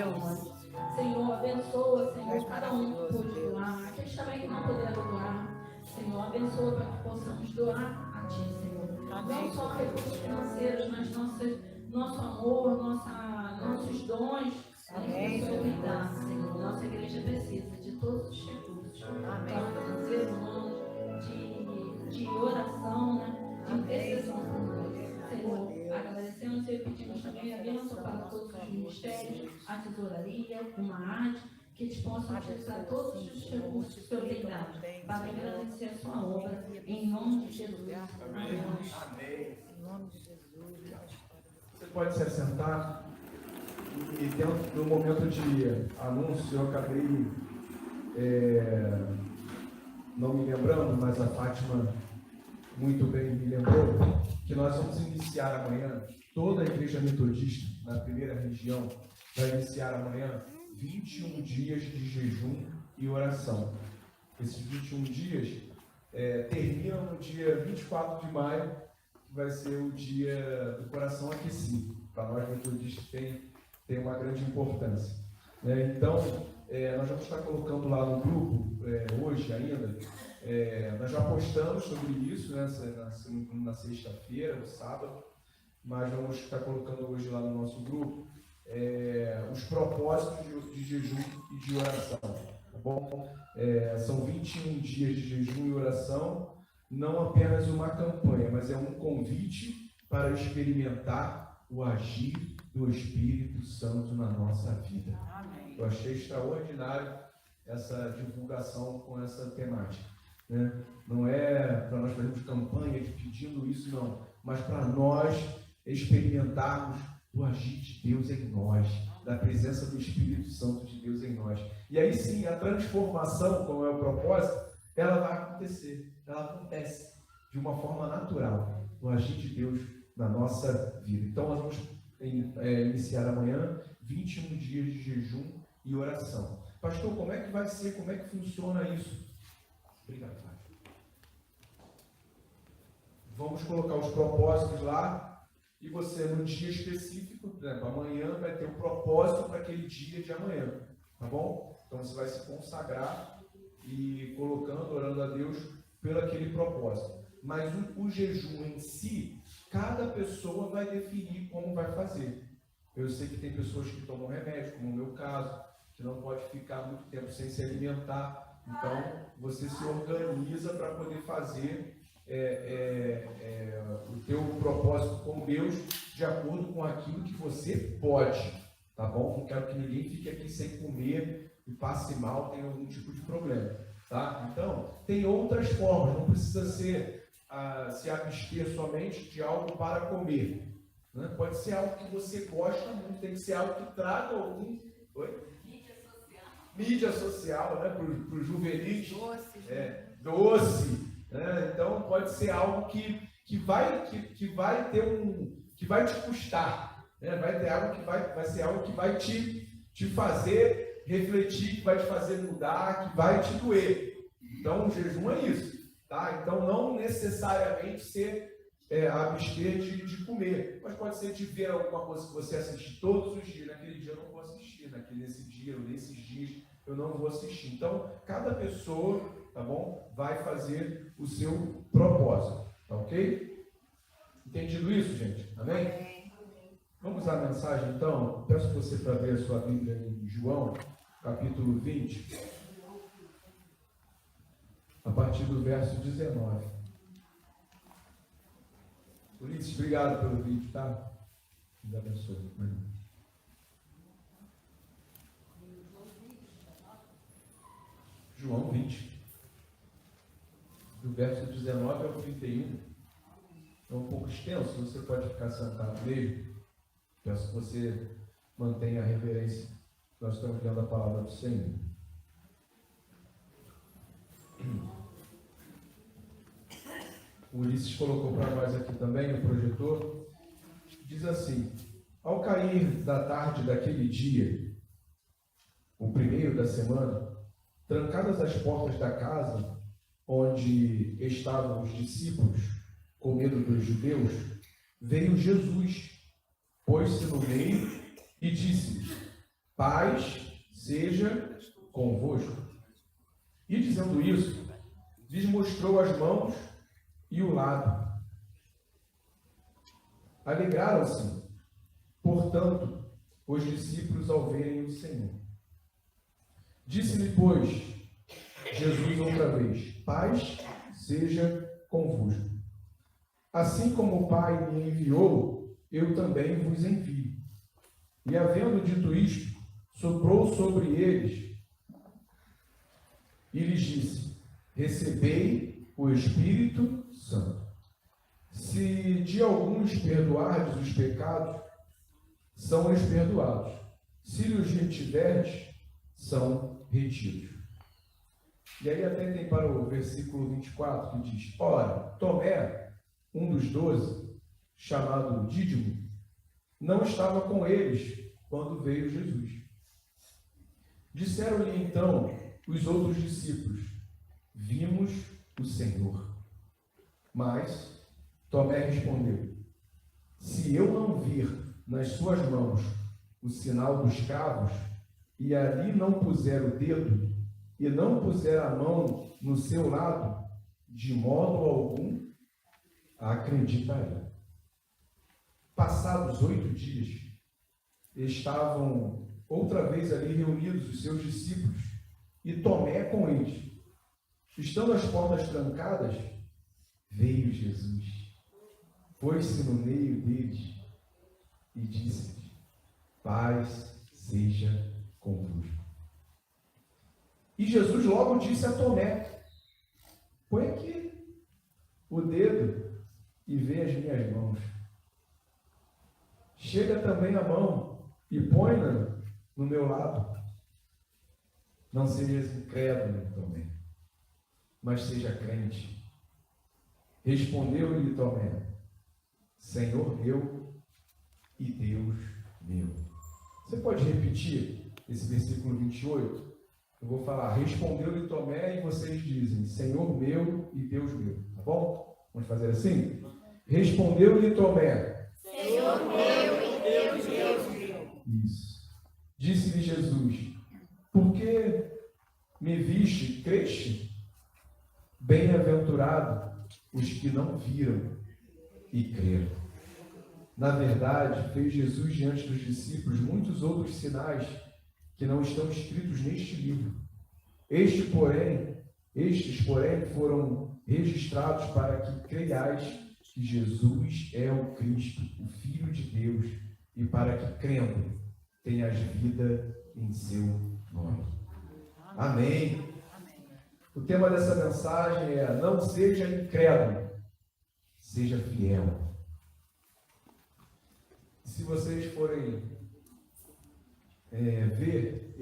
Deus. Senhor, abençoa, Senhor, cada um que pôde doar, aqueles também que não puderam doar. Senhor, abençoa para que possamos doar a Ti, Senhor. Não só recursos financeiros, mas nosso amor, nossos dons. Amém. Que o Senhor me dá, Senhor. Nossa igreja precisa de todos os recursos. Amém. Para ser humanos, de oração, né? De intercessão por nós. Senhor, agradecemos e pedimos também a bênção para todos os ministérios, a tesouraria, uma arte, que eles possam utilizar todos os recursos que o Senhor tem dado para agradecer a sua obra, em nome de Jesus. Amém. Amém. Em nome de Jesus. Você pode se assentar. E dentro do momento de anúncio, eu acabei não me lembrando, mas a Fátima muito bem me lembrou, que nós vamos iniciar amanhã, toda a igreja metodista na primeira região vai iniciar amanhã 21 dias de jejum e oração. Esses 21 dias terminam no dia 24 de maio, que vai ser o dia do coração aquecido. Para nós metodistas tem uma grande importância. Então, nós vamos estar colocando lá no grupo, hoje ainda, nós já postamos sobre isso, né, na sexta-feira, no sábado, mas vamos estar colocando hoje lá no nosso grupo os propósitos de jejum e de oração. Tá bom? São 21 dias de jejum e oração, não apenas uma campanha, mas é um convite para experimentar o agir do Espírito Santo na nossa vida. Amém. Eu achei extraordinário essa divulgação com essa temática, né? Não é para nós fazermos campanha de pedindo isso, não, mas para nós experimentarmos o agir de Deus em nós, da presença do Espírito Santo de Deus em nós. E aí sim, a transformação, como é o propósito, ela vai acontecer, ela acontece de uma forma natural, o agir de Deus na nossa vida. Então nós vamos iniciar amanhã 21 dias de jejum e oração. Pastor, como é que vai ser? Como é que funciona isso? Obrigado, Fábio. Vamos colocar os propósitos lá e você, no dia específico, por exemplo, amanhã vai ter um propósito para aquele dia de amanhã, tá bom? Então você vai se consagrar e colocando, orando a Deus pelo aquele propósito. Mas o jejum em si, cada pessoa vai definir como vai fazer. Eu sei que tem pessoas que tomam remédio, como no meu caso, que não pode ficar muito tempo sem se alimentar. Então, você se organiza para poder fazer o teu propósito com Deus de acordo com aquilo que você pode, tá bom? Não quero que ninguém fique aqui sem comer e passe mal, tenha algum tipo de problema, tá? Então, tem outras formas, não precisa ser se abster somente de algo para comer, né? Pode ser algo que você gosta muito, tem que ser algo que traga algum... Oi? Mídia social, né? Para os juvenis, doce, né? Então pode ser algo que vai te custar, né? Vai ter algo vai ser algo que vai te fazer refletir, que vai te fazer mudar, que vai te doer. Então o jejum é isso, tá? Então não necessariamente ser abster de comer, mas pode ser de ver alguma coisa que você assiste todos os dias. Naquele dia eu não vou assistir, nesse dia ou nesses dias eu não vou assistir. Então cada pessoa, tá bom, vai fazer o seu propósito, tá ok? Entendido isso, gente? Amém? Amém. Vamos à mensagem então. Peço você para ver a sua Bíblia em João, capítulo 20, a partir do verso 19. Ulisses, obrigado pelo vídeo, tá? Deus abençoe. João 20, do verso 19 ao 31. É um pouco extenso, você pode ficar sentado mesmo. Peço que você mantenha a reverência. Nós estamos lendo a palavra do Senhor. O Ulisses colocou para nós aqui também no projetor. Diz assim: ao cair da tarde daquele dia, o primeiro da semana, trancadas as portas da casa onde estavam os discípulos, com medo dos judeus, veio Jesus, pôs-se no meio e disse-lhes: paz seja convosco. E dizendo isso, lhes mostrou as mãos e o lado. Alegraram-se, portanto, os discípulos ao verem o Senhor. Disse-lhe, pois, Jesus outra vez: paz seja convosco. Assim como o Pai me enviou, eu também vos envio. E havendo dito isto, soprou sobre eles e lhes disse: recebei o Espírito Santo. Se de alguns perdoardes os pecados, são-lhes perdoados. Se lhes retiverdes, são retidos. E aí atentem para o versículo 24, que diz: ora, Tomé, um dos 12, chamado Dídimo, não estava com eles quando veio Jesus. Disseram-lhe então os outros discípulos: vimos o Senhor. Mas Tomé respondeu: se eu não vir nas suas mãos o sinal dos cravos, e ali não puser o dedo, e não puser a mão no seu lado, de modo algum acreditarei. Passados 8 dias, estavam outra vez ali reunidos os seus discípulos, e Tomé com eles. Estando as portas trancadas, veio Jesus, pôs-se no meio deles e disse-lhes: paz seja convosco. E Jesus logo disse a Tomé: põe aqui o dedo e vê as minhas mãos. Chega também a mão e põe-na no meu lado. Não sejas incrédulo, Tomé, mas seja crente. Respondeu-lhe Tomé: Senhor meu e Deus meu. Você pode repetir esse versículo 28? Eu vou falar: respondeu-lhe Tomé, e vocês dizem: Senhor meu e Deus meu. Tá bom? Vamos fazer assim? Respondeu-lhe Tomé: Senhor meu e Deus meu. Isso. Disse-lhe Jesus: por que me viste, creste? Bem-aventurado os que não viram e creram. Na verdade, fez Jesus diante dos discípulos muitos outros sinais que não estão escritos neste livro. Estes, porém, foram registrados para que creiais que Jesus é o Cristo, o Filho de Deus, e para que, crendo, tenhas vida em seu nome. Amém. O tema dessa mensagem é: não seja incrédulo, seja fiel. Se vocês forem ver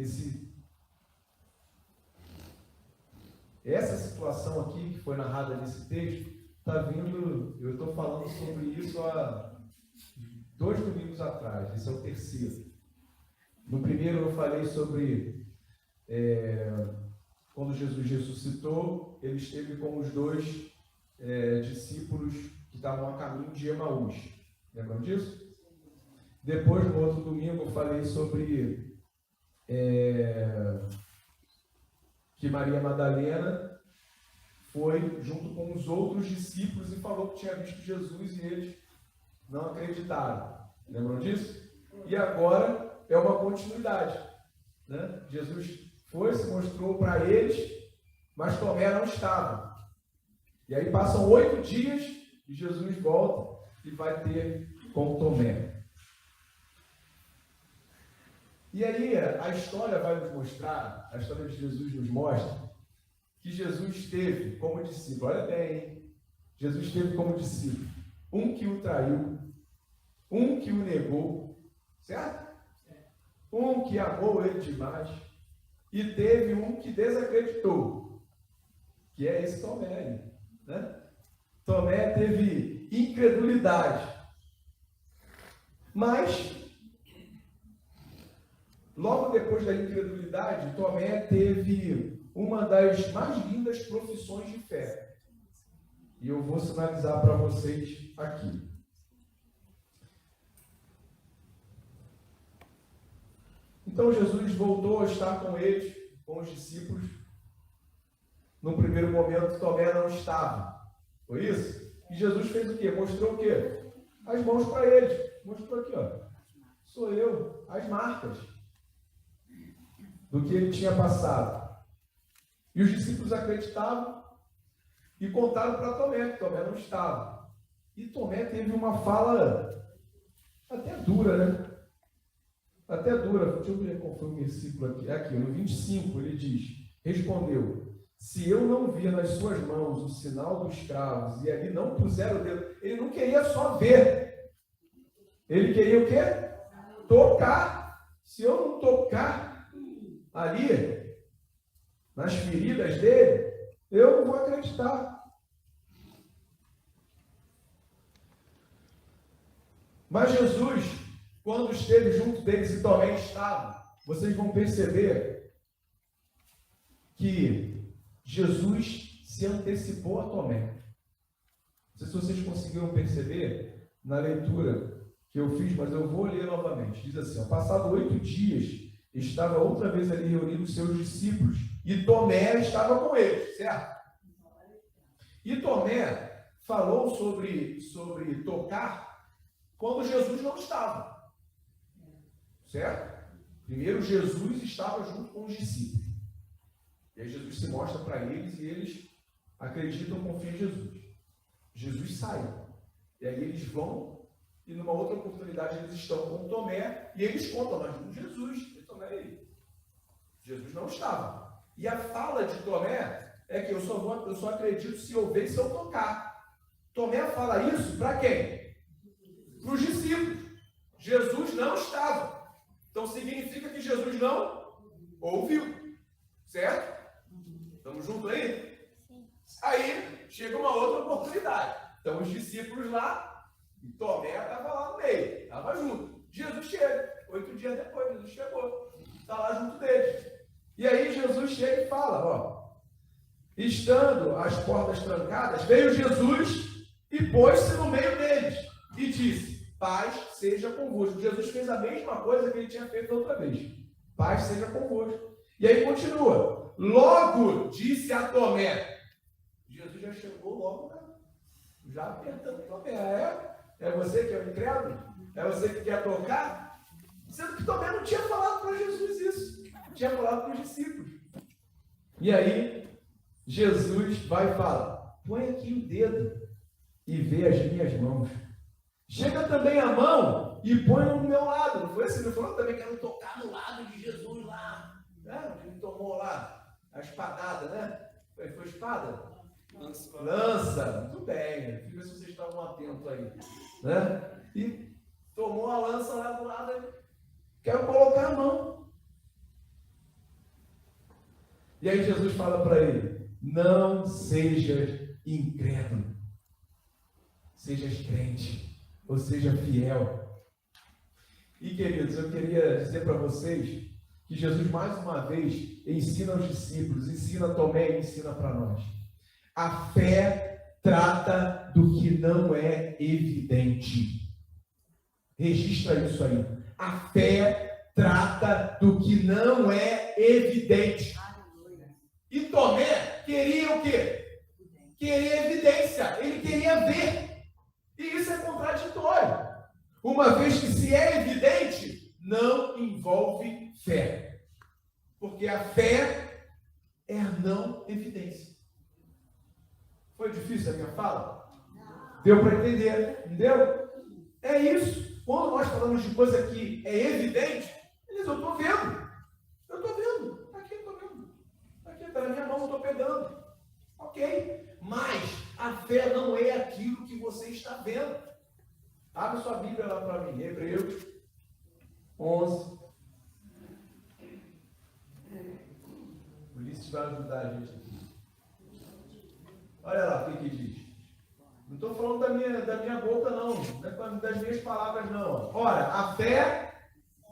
essa situação aqui que foi narrada nesse texto, está vindo, eu estou falando sobre isso há 2 domingos atrás, esse é o terceiro. No primeiro eu falei sobre quando Jesus ressuscitou, ele esteve com os 2 discípulos que estavam a caminho de Emaús. Lembram disso? Depois, no outro domingo, eu falei sobre que Maria Madalena foi junto com os outros discípulos e falou que tinha visto Jesus e eles não acreditaram. Lembram disso? E agora é uma continuidade, né? Jesus foi, se mostrou para eles, mas Tomé não estava. E aí passam 8 dias e Jesus volta e vai ter com Tomé. E aí a história vai nos mostrar, a história de Jesus nos mostra, que Jesus teve como discípulo, olha bem, hein? Jesus teve como discípulo um que o traiu, um que o negou, certo? Um que amou ele demais, e teve um que desacreditou, que é esse Tomé, né? Tomé teve incredulidade, mas logo depois da incredulidade, Tomé teve uma das mais lindas profissões de fé. E eu vou sinalizar para vocês aqui. Então Jesus voltou a estar com eles, com os discípulos. No primeiro momento, Tomé não estava. Foi isso? E Jesus fez o quê? Mostrou o quê? As mãos para eles. Mostrou aqui, ó. Sou eu. As marcas do que ele tinha passado. E os discípulos acreditavam e contaram para Tomé, que Tomé não estava. E Tomé teve uma fala até dura, né? Até dura. Deixa eu ver qual foi o versículo aqui. Aqui, no 25, ele diz, respondeu, se eu não vir nas suas mãos o sinal dos cravos e ali não puser o dedo, ele não queria só ver. Ele queria o quê? Tocar. Se eu não tocar ali, nas feridas dele, eu não vou acreditar. Mas Jesus, quando esteve junto deles e Tomé estava, vocês vão perceber que Jesus se antecipou a Tomé. Não sei se vocês conseguiram perceber na leitura que eu fiz, mas eu vou ler novamente. Diz assim, passado 8 dias, estava outra vez ali reunindo os seus discípulos, e Tomé estava com eles, certo? E Tomé falou sobre tocar quando Jesus não estava, certo? Primeiro Jesus estava junto com os discípulos, e aí Jesus se mostra para eles, e eles acreditam, confiam em Jesus. Jesus sai, e aí eles vão, e numa outra oportunidade eles estão com Tomé, e eles contam, nós vimos Jesus, e Tomé aí. Jesus não estava. E a fala de Tomé é que eu só acredito se eu ver e se eu tocar. Tomé fala isso para quem? Para os discípulos. Jesus não estava. Então significa que Jesus não ouviu. Certo? Estamos juntos aí? Aí chega uma outra oportunidade. Então os discípulos lá, e Tomé estava lá no meio, estava junto. Jesus chega. 8 dias depois, Jesus chegou. Está lá junto deles. E aí Jesus chega e fala, ó, estando as portas trancadas, veio Jesus e pôs-se no meio deles e disse, paz seja convosco. Jesus fez a mesma coisa que ele tinha feito outra vez. Paz seja convosco. E aí continua. Logo disse a Tomé. Jesus já chegou logo, né? Já apertando Tomé. É você que é o incrédulo? É você que quer tocar? Sendo que Tomé não tinha falado para Jesus isso. Tinha falado para os discípulos. E aí, Jesus vai e fala, põe aqui o dedo e vê as minhas mãos. Chega também a mão e põe no meu lado. Não foi assim? Ele falou, também quero tocar no lado de Jesus lá. Né? Ele tomou lá a espadada, né? Foi espada? Lança. Muito bem. Fica se vocês estavam atentos aí. Né? E tomou a lança lá do lado. Quero colocar a mão. E aí Jesus fala para ele, não sejas incrédulo, sejas crente, ou seja fiel. E queridos, eu queria dizer para vocês que Jesus mais uma vez ensina aos discípulos, ensina a Tomé e ensina para nós. A fé trata do que não é evidente. Registra isso aí. A fé trata do que não é evidente. E Tomé queria o quê? Queria evidência. Ele queria ver. E isso é contraditório. Uma vez que se é evidente, não envolve fé. Porque a fé é a não evidência. Foi difícil a minha fala? Deu para entender? Entendeu? É isso. Quando nós falamos de coisa que é evidente, eu estou vendo. Eu estou vendo. Aqui eu estou vendo. Aqui está na minha mão, eu estou pegando. Ok. Mas a fé não é aquilo que você está vendo. Abre sua Bíblia lá para mim. Hebreus 11. O Ulisses vai ajudar a gente aqui. Olha lá o que diz. Não estou falando da minha boca, não é das minhas palavras, não. Ora, a fé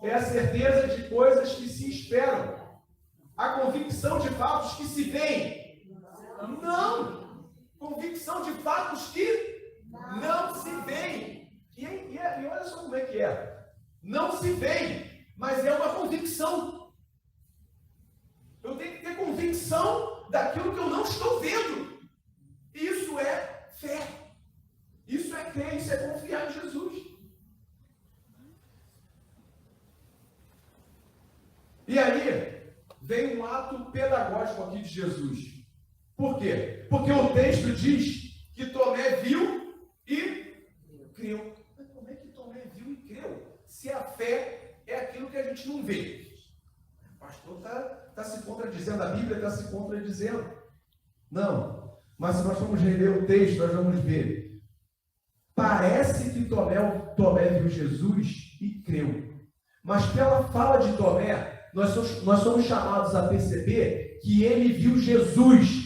é a certeza de coisas que se esperam, a convicção de fatos que se veem. Não! Convicção de fatos que não se veem. E olha só como é que é. Não se veem, mas é uma convicção. Eu tenho que ter convicção daquilo que eu não estou vendo. Isso é fé. Isso é crer, isso é confiar em Jesus. E aí, vem um ato pedagógico aqui de Jesus. Por quê? Porque o texto diz que Tomé viu e creu. Mas como é que Tomé viu e creu? Se a fé é aquilo que a gente não vê. O pastor está se contradizendo, a Bíblia está se contradizendo. Não. Mas se nós formos reler o texto, nós vamos ver. Parece que Tomé viu Jesus e creu. Mas pela fala de Tomé, nós somos chamados a perceber que ele viu Jesus.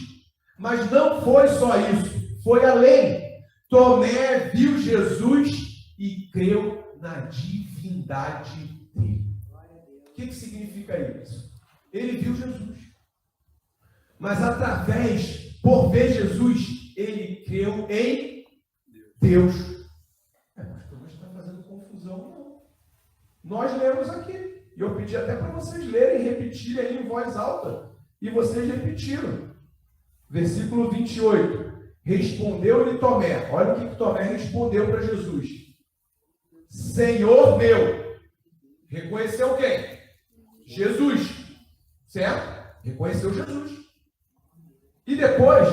Mas não foi só isso, foi além. Tomé viu Jesus e creu na divindade dele. O que significa isso? Ele viu Jesus. Mas por ver Jesus, ele creu em Deus. Pastor, mas está fazendo confusão, não. Nós lemos aqui. E eu pedi até para vocês lerem e repetirem aí em voz alta. E vocês repetiram. Versículo 28. Respondeu-lhe Tomé. Olha o que Tomé respondeu para Jesus. Senhor meu. Reconheceu quem? Jesus. Certo? Reconheceu Jesus. E depois,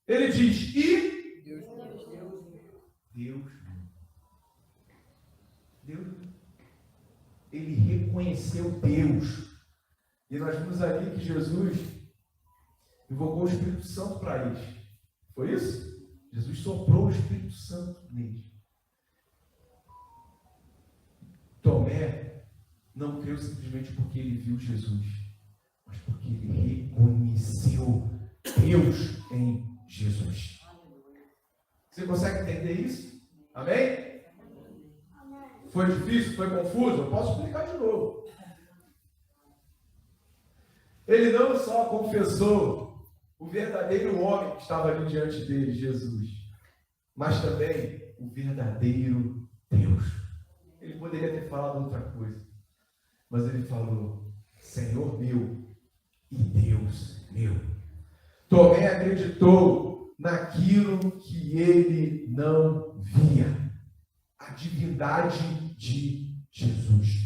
ele diz, e Deus. Ele reconheceu Deus. E nós vimos ali que Jesus invocou o Espírito Santo para eles. Foi isso? Jesus soprou o Espírito Santo neles. Tomé não creu simplesmente porque ele viu Jesus, mas porque ele reconheceu Deus em Jesus. Você consegue entender isso? Amém? Foi difícil? Foi confuso? Eu posso explicar de novo. Ele não só confessou o verdadeiro homem que estava ali diante dele, Jesus, mas também o verdadeiro Deus. Ele poderia ter falado outra coisa, mas ele falou, Senhor meu e Deus meu. Tomé acreditou naquilo que ele não via, a divindade de Jesus.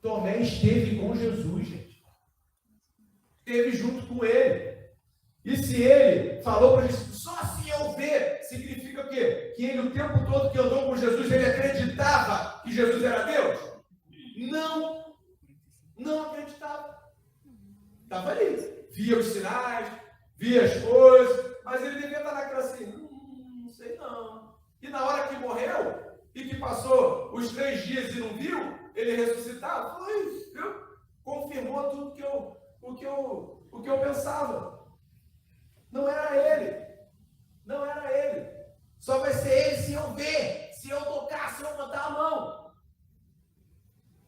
Tomé esteve com Jesus, gente. Esteve junto com ele. E se ele falou para Jesus, só se eu ver, significa o quê? Que ele o tempo todo que andou com Jesus, ele acreditava que Jesus era Deus? Não acreditava. Estava ali. Via os sinais, via as coisas, mas ele devia estar naquela assim, não sei não. E na hora que morreu, e que passou os 3 dias e não viu, ele ressuscitava, viu? Confirmou tudo o que eu pensava. Não era ele. Só vai ser ele se eu ver, se eu tocar, se eu botar a mão.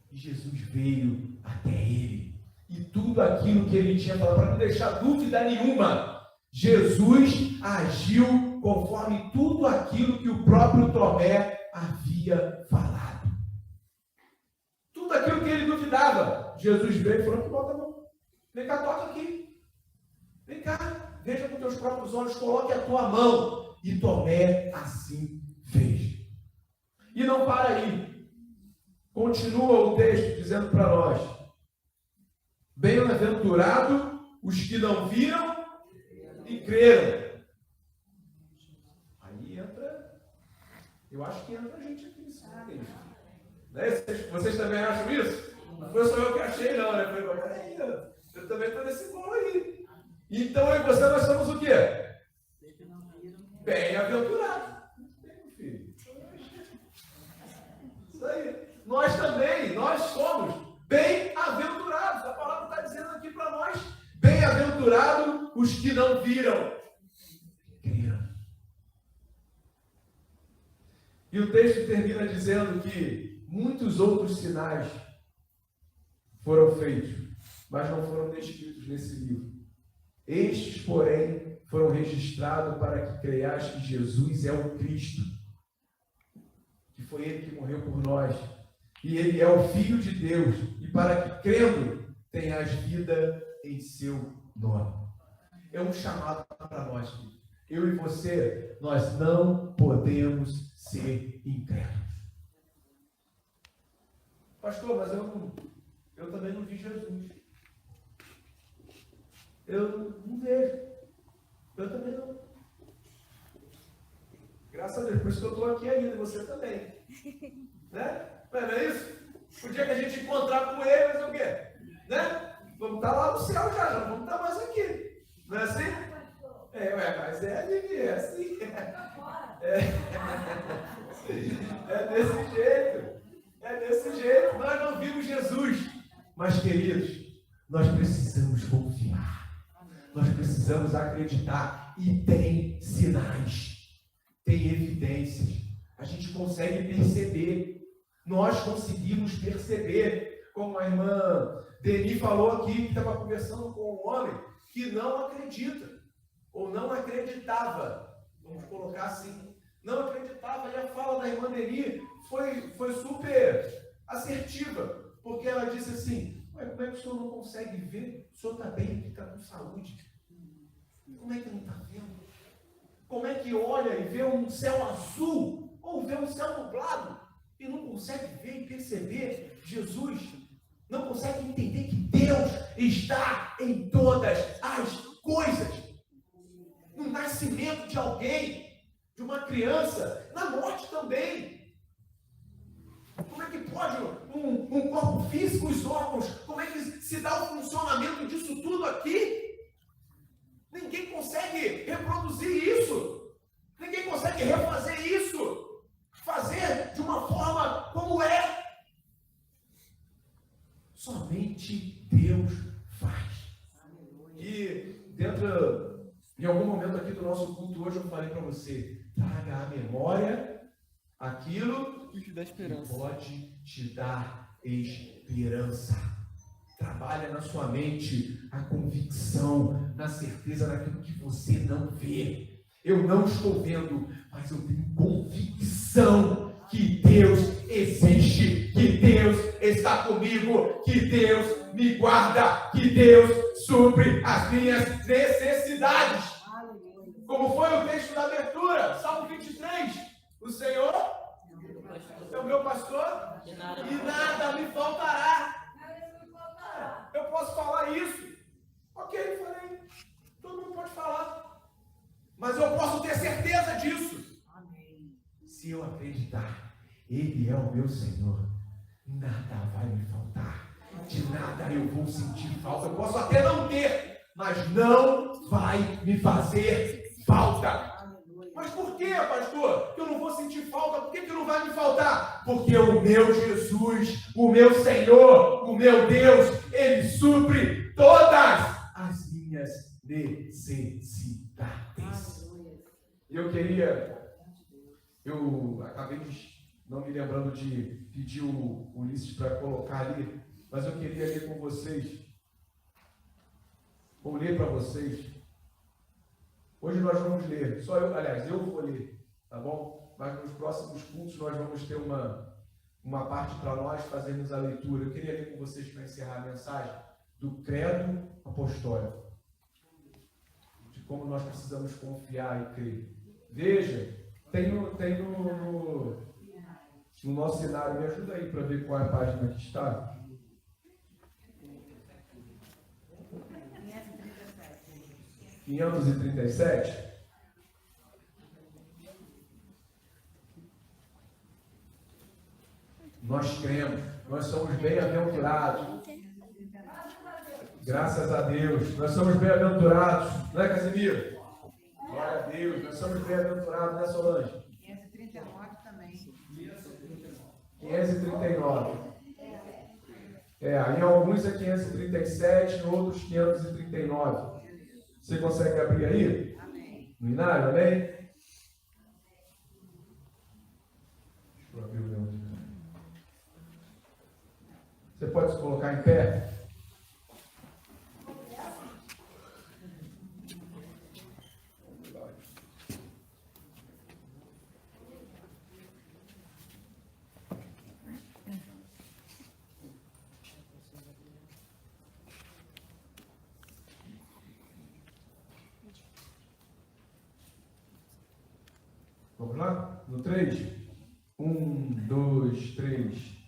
E Jesus veio até ele. E tudo aquilo que ele tinha falado, para não deixar dúvida nenhuma, Jesus agiu conforme tudo aquilo que o próprio Tomé havia falado. Tudo aquilo que ele duvidava, Jesus veio e falou, bota a mão. Vem cá, toca aqui. Vem cá, veja com teus próprios olhos, coloque a tua mão. E Tomé assim fez. E não para aí. Continua o texto dizendo para nós, bem-aventurado os que não viram e creram. Aí entra, eu acho que entra a gente aqui nesse texto. Né? Vocês também acham isso? Não foi só eu que achei, não, né? Peraí, eu também estou nesse bolo aí. Então eu e você, nós somos o quê? Bem-aventurado. Bem, filho. Isso aí. Nós somos bem-aventurados. A palavra está dizendo aqui para nós, bem-aventurado os que não viram. Creram. E o texto termina dizendo que muitos outros sinais foram feitos, mas não foram descritos nesse livro. Estes, porém, foram registrados para que creias que Jesus é o Cristo, que foi Ele que morreu por nós, e Ele é o Filho de Deus, e para que, crendo, tenhas vida em seu nome. É um chamado para nós, filho. Eu e você, nós não podemos ser incrédulos. Pastor, mas eu também não vi Jesus. Eu não vejo. Eu também não. Graças a Deus, por isso que eu estou aqui ainda, e você também. Né? Não é isso? O dia que a gente encontrar com ele, vai ser o quê? Né? Vamos estar lá no céu já, não vamos estar mais aqui. Não é assim? Mas é assim. É desse jeito. É desse jeito. Nós não vimos Jesus. Mas, queridos, nós precisamos confiar. Nós precisamos acreditar. E tem sinais. Tem evidências. A gente consegue perceber. Nós conseguimos perceber. Como a irmã Deni falou aqui, que estava conversando com um homem que não acredita. Ou não acreditava. Vamos colocar assim. Não acreditava. E a fala da irmã Deni foi super assertiva. Porque ela disse assim: como é que o senhor não consegue ver? O senhor está bem, está com saúde. Como é que não está vendo? Como é que olha e vê um céu azul ou vê um céu nublado e não consegue ver e perceber Jesus? Não consegue entender que Deus está em todas as coisas. No nascimento de alguém, de uma criança, na morte também. Como é que pode um corpo físico, os órgãos, como é que se dá o funcionamento disso tudo aqui? Ninguém consegue reproduzir isso. Ninguém consegue refazer isso. Fazer de uma forma como é. Somente Deus faz. E em algum momento aqui do nosso culto hoje eu falei para você: traga à memória aquilo que pode te dar esperança. Trabalha na sua mente a convicção, na certeza daquilo que você não vê. Eu não estou vendo, mas eu tenho convicção que Deus existe, que Deus está comigo, que Deus me guarda, que Deus supre as minhas necessidades. Como foi o texto da abertura, Salmo 23, o Senhor é o meu pastor e nada me faltará. Eu posso falar isso? Ok, falei. Todo mundo pode falar. Mas eu posso ter certeza disso. Amém. Se eu acreditar, Ele é o meu Senhor, nada vai me faltar. De nada eu vou sentir falta. Eu posso até não ter, mas não vai me fazer falta. Mas por que, pastor? Que eu não vou sentir falta? Por que não vai me faltar? Porque o meu Jesus, o meu Senhor, o meu Deus, Ele supre todas as minhas necessidades. Eu acabei não me lembrando de pedir o Ulisses para colocar ali, mas eu queria ler com vocês. Vou ler para vocês. Hoje nós vamos ler, eu vou ler, tá bom? Mas nos próximos cultos nós vamos ter uma parte para nós fazermos a leitura. Eu queria ler com vocês para encerrar a mensagem do credo apostólico, de como nós precisamos confiar e crer. Veja, tem no nosso cenário, me ajuda aí para ver qual é a página que está. 537. Nós cremos, nós somos bem-aventurados. Graças a Deus, nós somos bem-aventurados, não é, Casimiro? Glória a Deus, nós somos bem-aventurados, né, Solange? 539 também. 539. Em alguns é 537, em outros 539. Você consegue abrir aí? Amém. No Inário, amém? Deixa eu abrir o meu. Você pode se colocar em pé? Vamos lá? No 3? 1, 2, 3.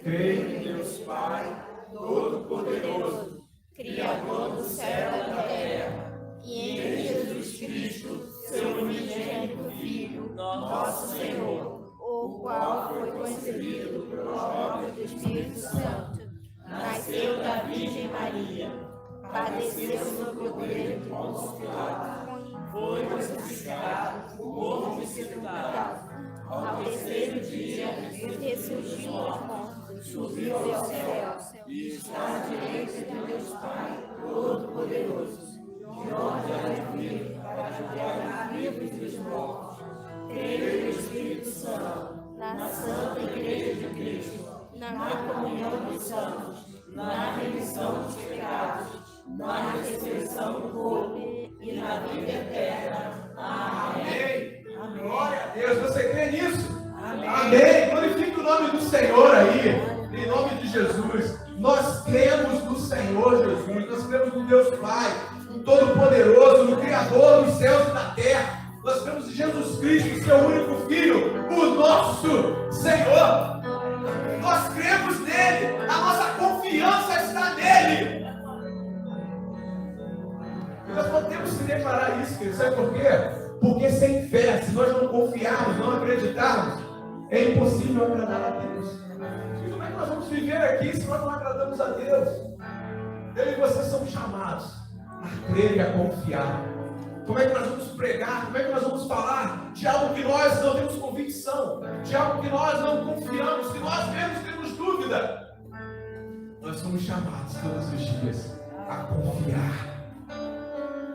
Creio em Deus Pai, Todo-Poderoso, Criador do céu e da terra, e em Jesus Cristo, seu unigênito Filho, nosso Senhor, o qual foi concebido por obra do Espírito Santo, nasceu da Virgem Maria, padeceu sob o poder de Pôncio Pilatos, foi crucificado, morto e sepultado. Ao terceiro dia, ressurgiu dos mortos, subiu ao céu, e está à direita de Deus Pai, Todo-Poderoso, de onde há de vir para julgar os vivos e os mortos. Creio no Espírito Santo, na Santa Igreja de Cristo, na comunhão dos santos, na remissão dos pecados, na ressurreição do corpo e na vida eterna. Amém. Glória a Deus. Você crê nisso? Amém. Glorifique o nome do Senhor aí. Em nome de Jesus. Nós cremos no Senhor Jesus. Nós cremos no Deus Pai, no Todo-Poderoso, no Criador dos céus e da terra. Nós cremos em Jesus Cristo, seu único Filho, o nosso Senhor. Nós cremos nele. A nossa confiança está nele. Nós podemos se declarar isso, querido. Sabe por quê? Porque sem fé, se nós não confiarmos, não acreditarmos, é impossível agradar a Deus. E como é que nós vamos viver aqui se nós não agradamos a Deus? Eu e você somos chamados a crer e a confiar. Como é que nós vamos pregar? Como é que nós vamos falar de algo que nós não temos convicção? De algo que nós não confiamos, que nós mesmos temos dúvida? Nós somos chamados todos os dias a confiar,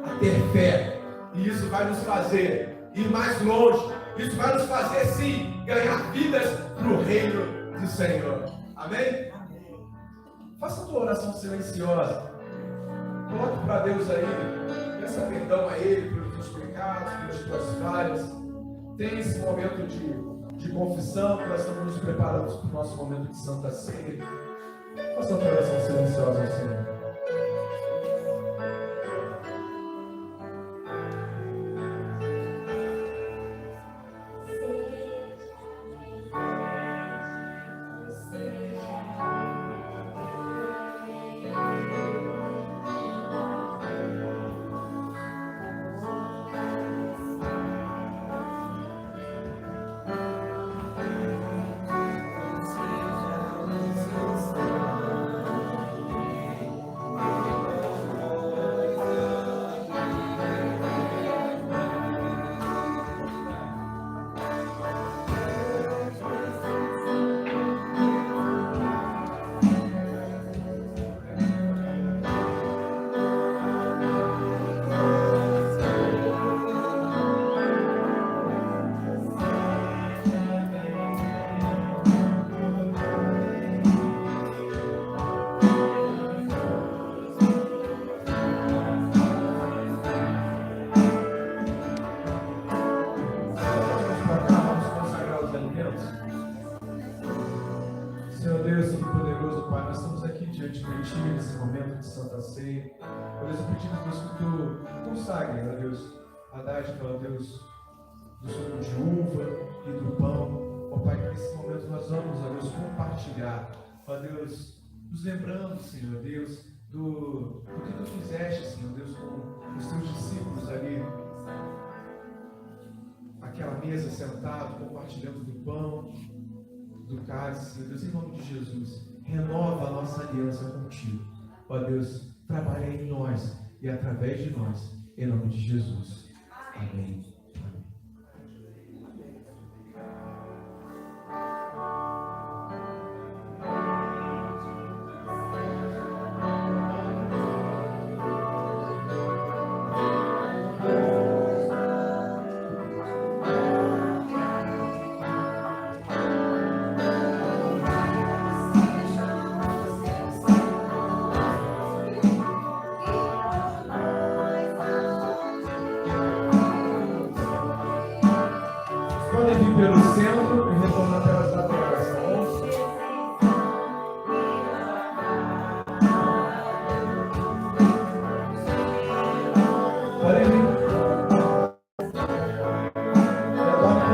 a ter fé. E isso vai nos fazer ir mais longe. Isso vai nos fazer, sim, ganhar vidas para o reino do Senhor. Amém? Faça a tua oração silenciosa. Coloque para Deus aí. Peça perdão a Ele pelos teus pecados, pelas tuas falhas. Tenha esse momento de confissão, que nós estamos nos preparando para o nosso momento de Santa Ceia. Faça a tua oração silenciosa ao Senhor. Nesse momento de Santa Ceia, por isso pedimos, Deus, que Tu consagre, ó Deus, a dádiva, ó Deus, do suco de uva e do pão, ó Pai, que nesse momento nós vamos, ó Deus, compartilhar, ó Deus, nos lembrando, Senhor Deus, do que Tu fizeste, Senhor Deus, com os Teus discípulos ali, aquela mesa sentado, compartilhando do pão, do cálice, Senhor Deus, em nome de Jesus. Renova a nossa aliança contigo. Ó Deus, trabalha em nós e através de nós, em nome de Jesus. Amém. Podem vir pelo centro e retornar pelas laterais, tá bom? Podem vir. Retorne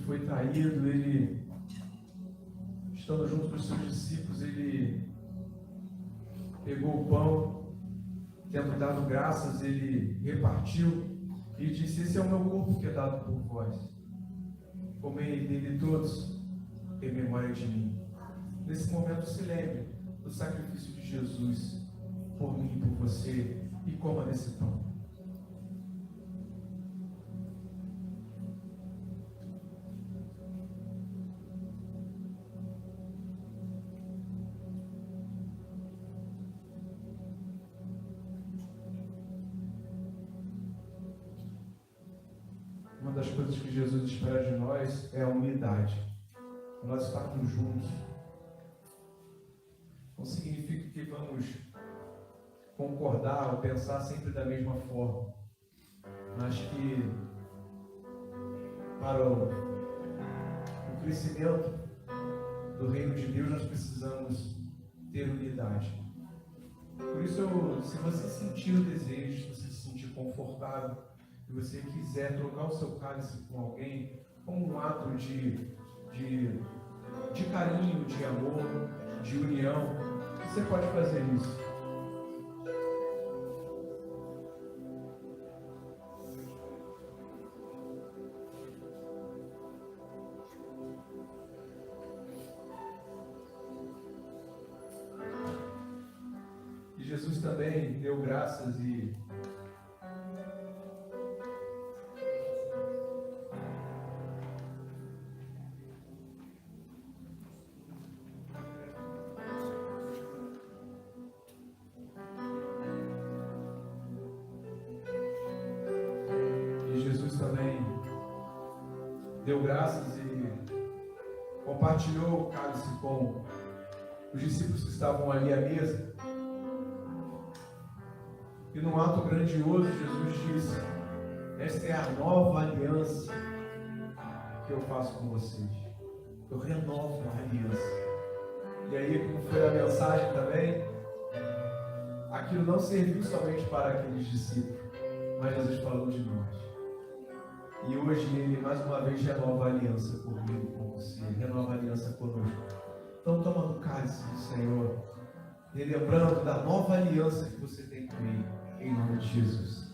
foi traído, ele, estando junto com os seus discípulos, ele pegou o pão, tendo dado graças, ele repartiu e disse: esse é o meu corpo que é dado por vós. Comei dele todos em memória de mim. Nesse momento, se lembre do sacrifício de Jesus por mim e por você, e coma desse pão. Uma das coisas que Jesus espera de nós é a unidade. Nós estarmos juntos. Não significa que vamos concordar ou pensar sempre da mesma forma, mas que para o crescimento do reino de Deus nós precisamos ter unidade. Por isso, se você sentir o desejo, se você se sentir confortável, se você quiser trocar o seu cálice com alguém, como um ato de carinho, de amor, de união, você pode fazer isso. E Jesus também deu graças e compartilhou o cálice com os discípulos que estavam ali à mesa. E num ato grandioso, Jesus disse: esta é a nova aliança que eu faço com vocês. Eu renovo a aliança. E aí, como foi a mensagem também, aquilo não serviu somente para aqueles discípulos, mas Jesus falou de nós. E hoje Ele mais uma vez renova a aliança comigo, com você, renova a aliança conosco. Então toma do cálice do Senhor, e lembrando da nova aliança que você tem com Ele, em nome de Jesus.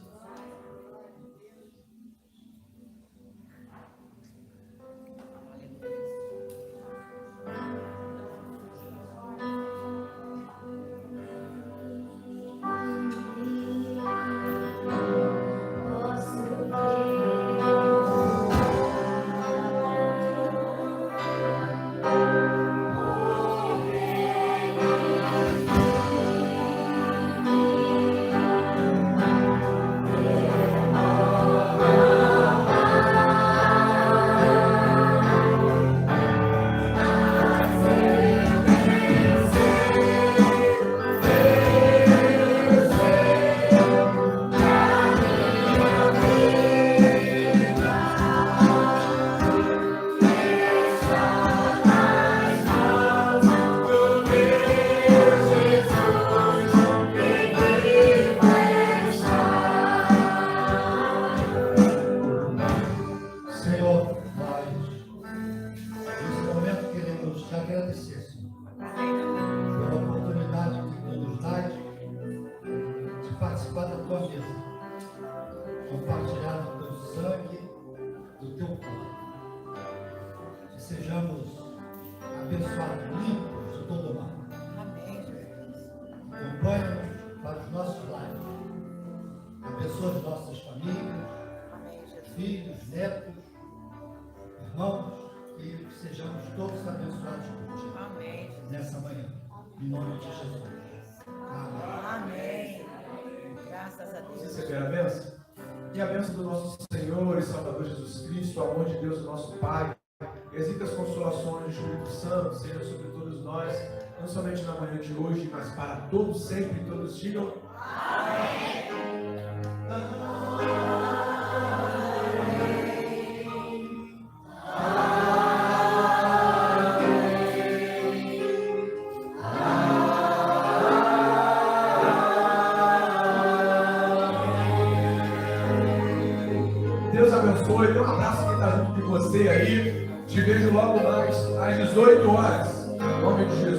Seja sobre todos nós, não somente na manhã de hoje, mas para todos sempre. Todos digam amém. Deus abençoe. abençoe. Dê um abraço quem está junto de você aí. Te vejo logo mais às 18 horas. Em nome de Jesus.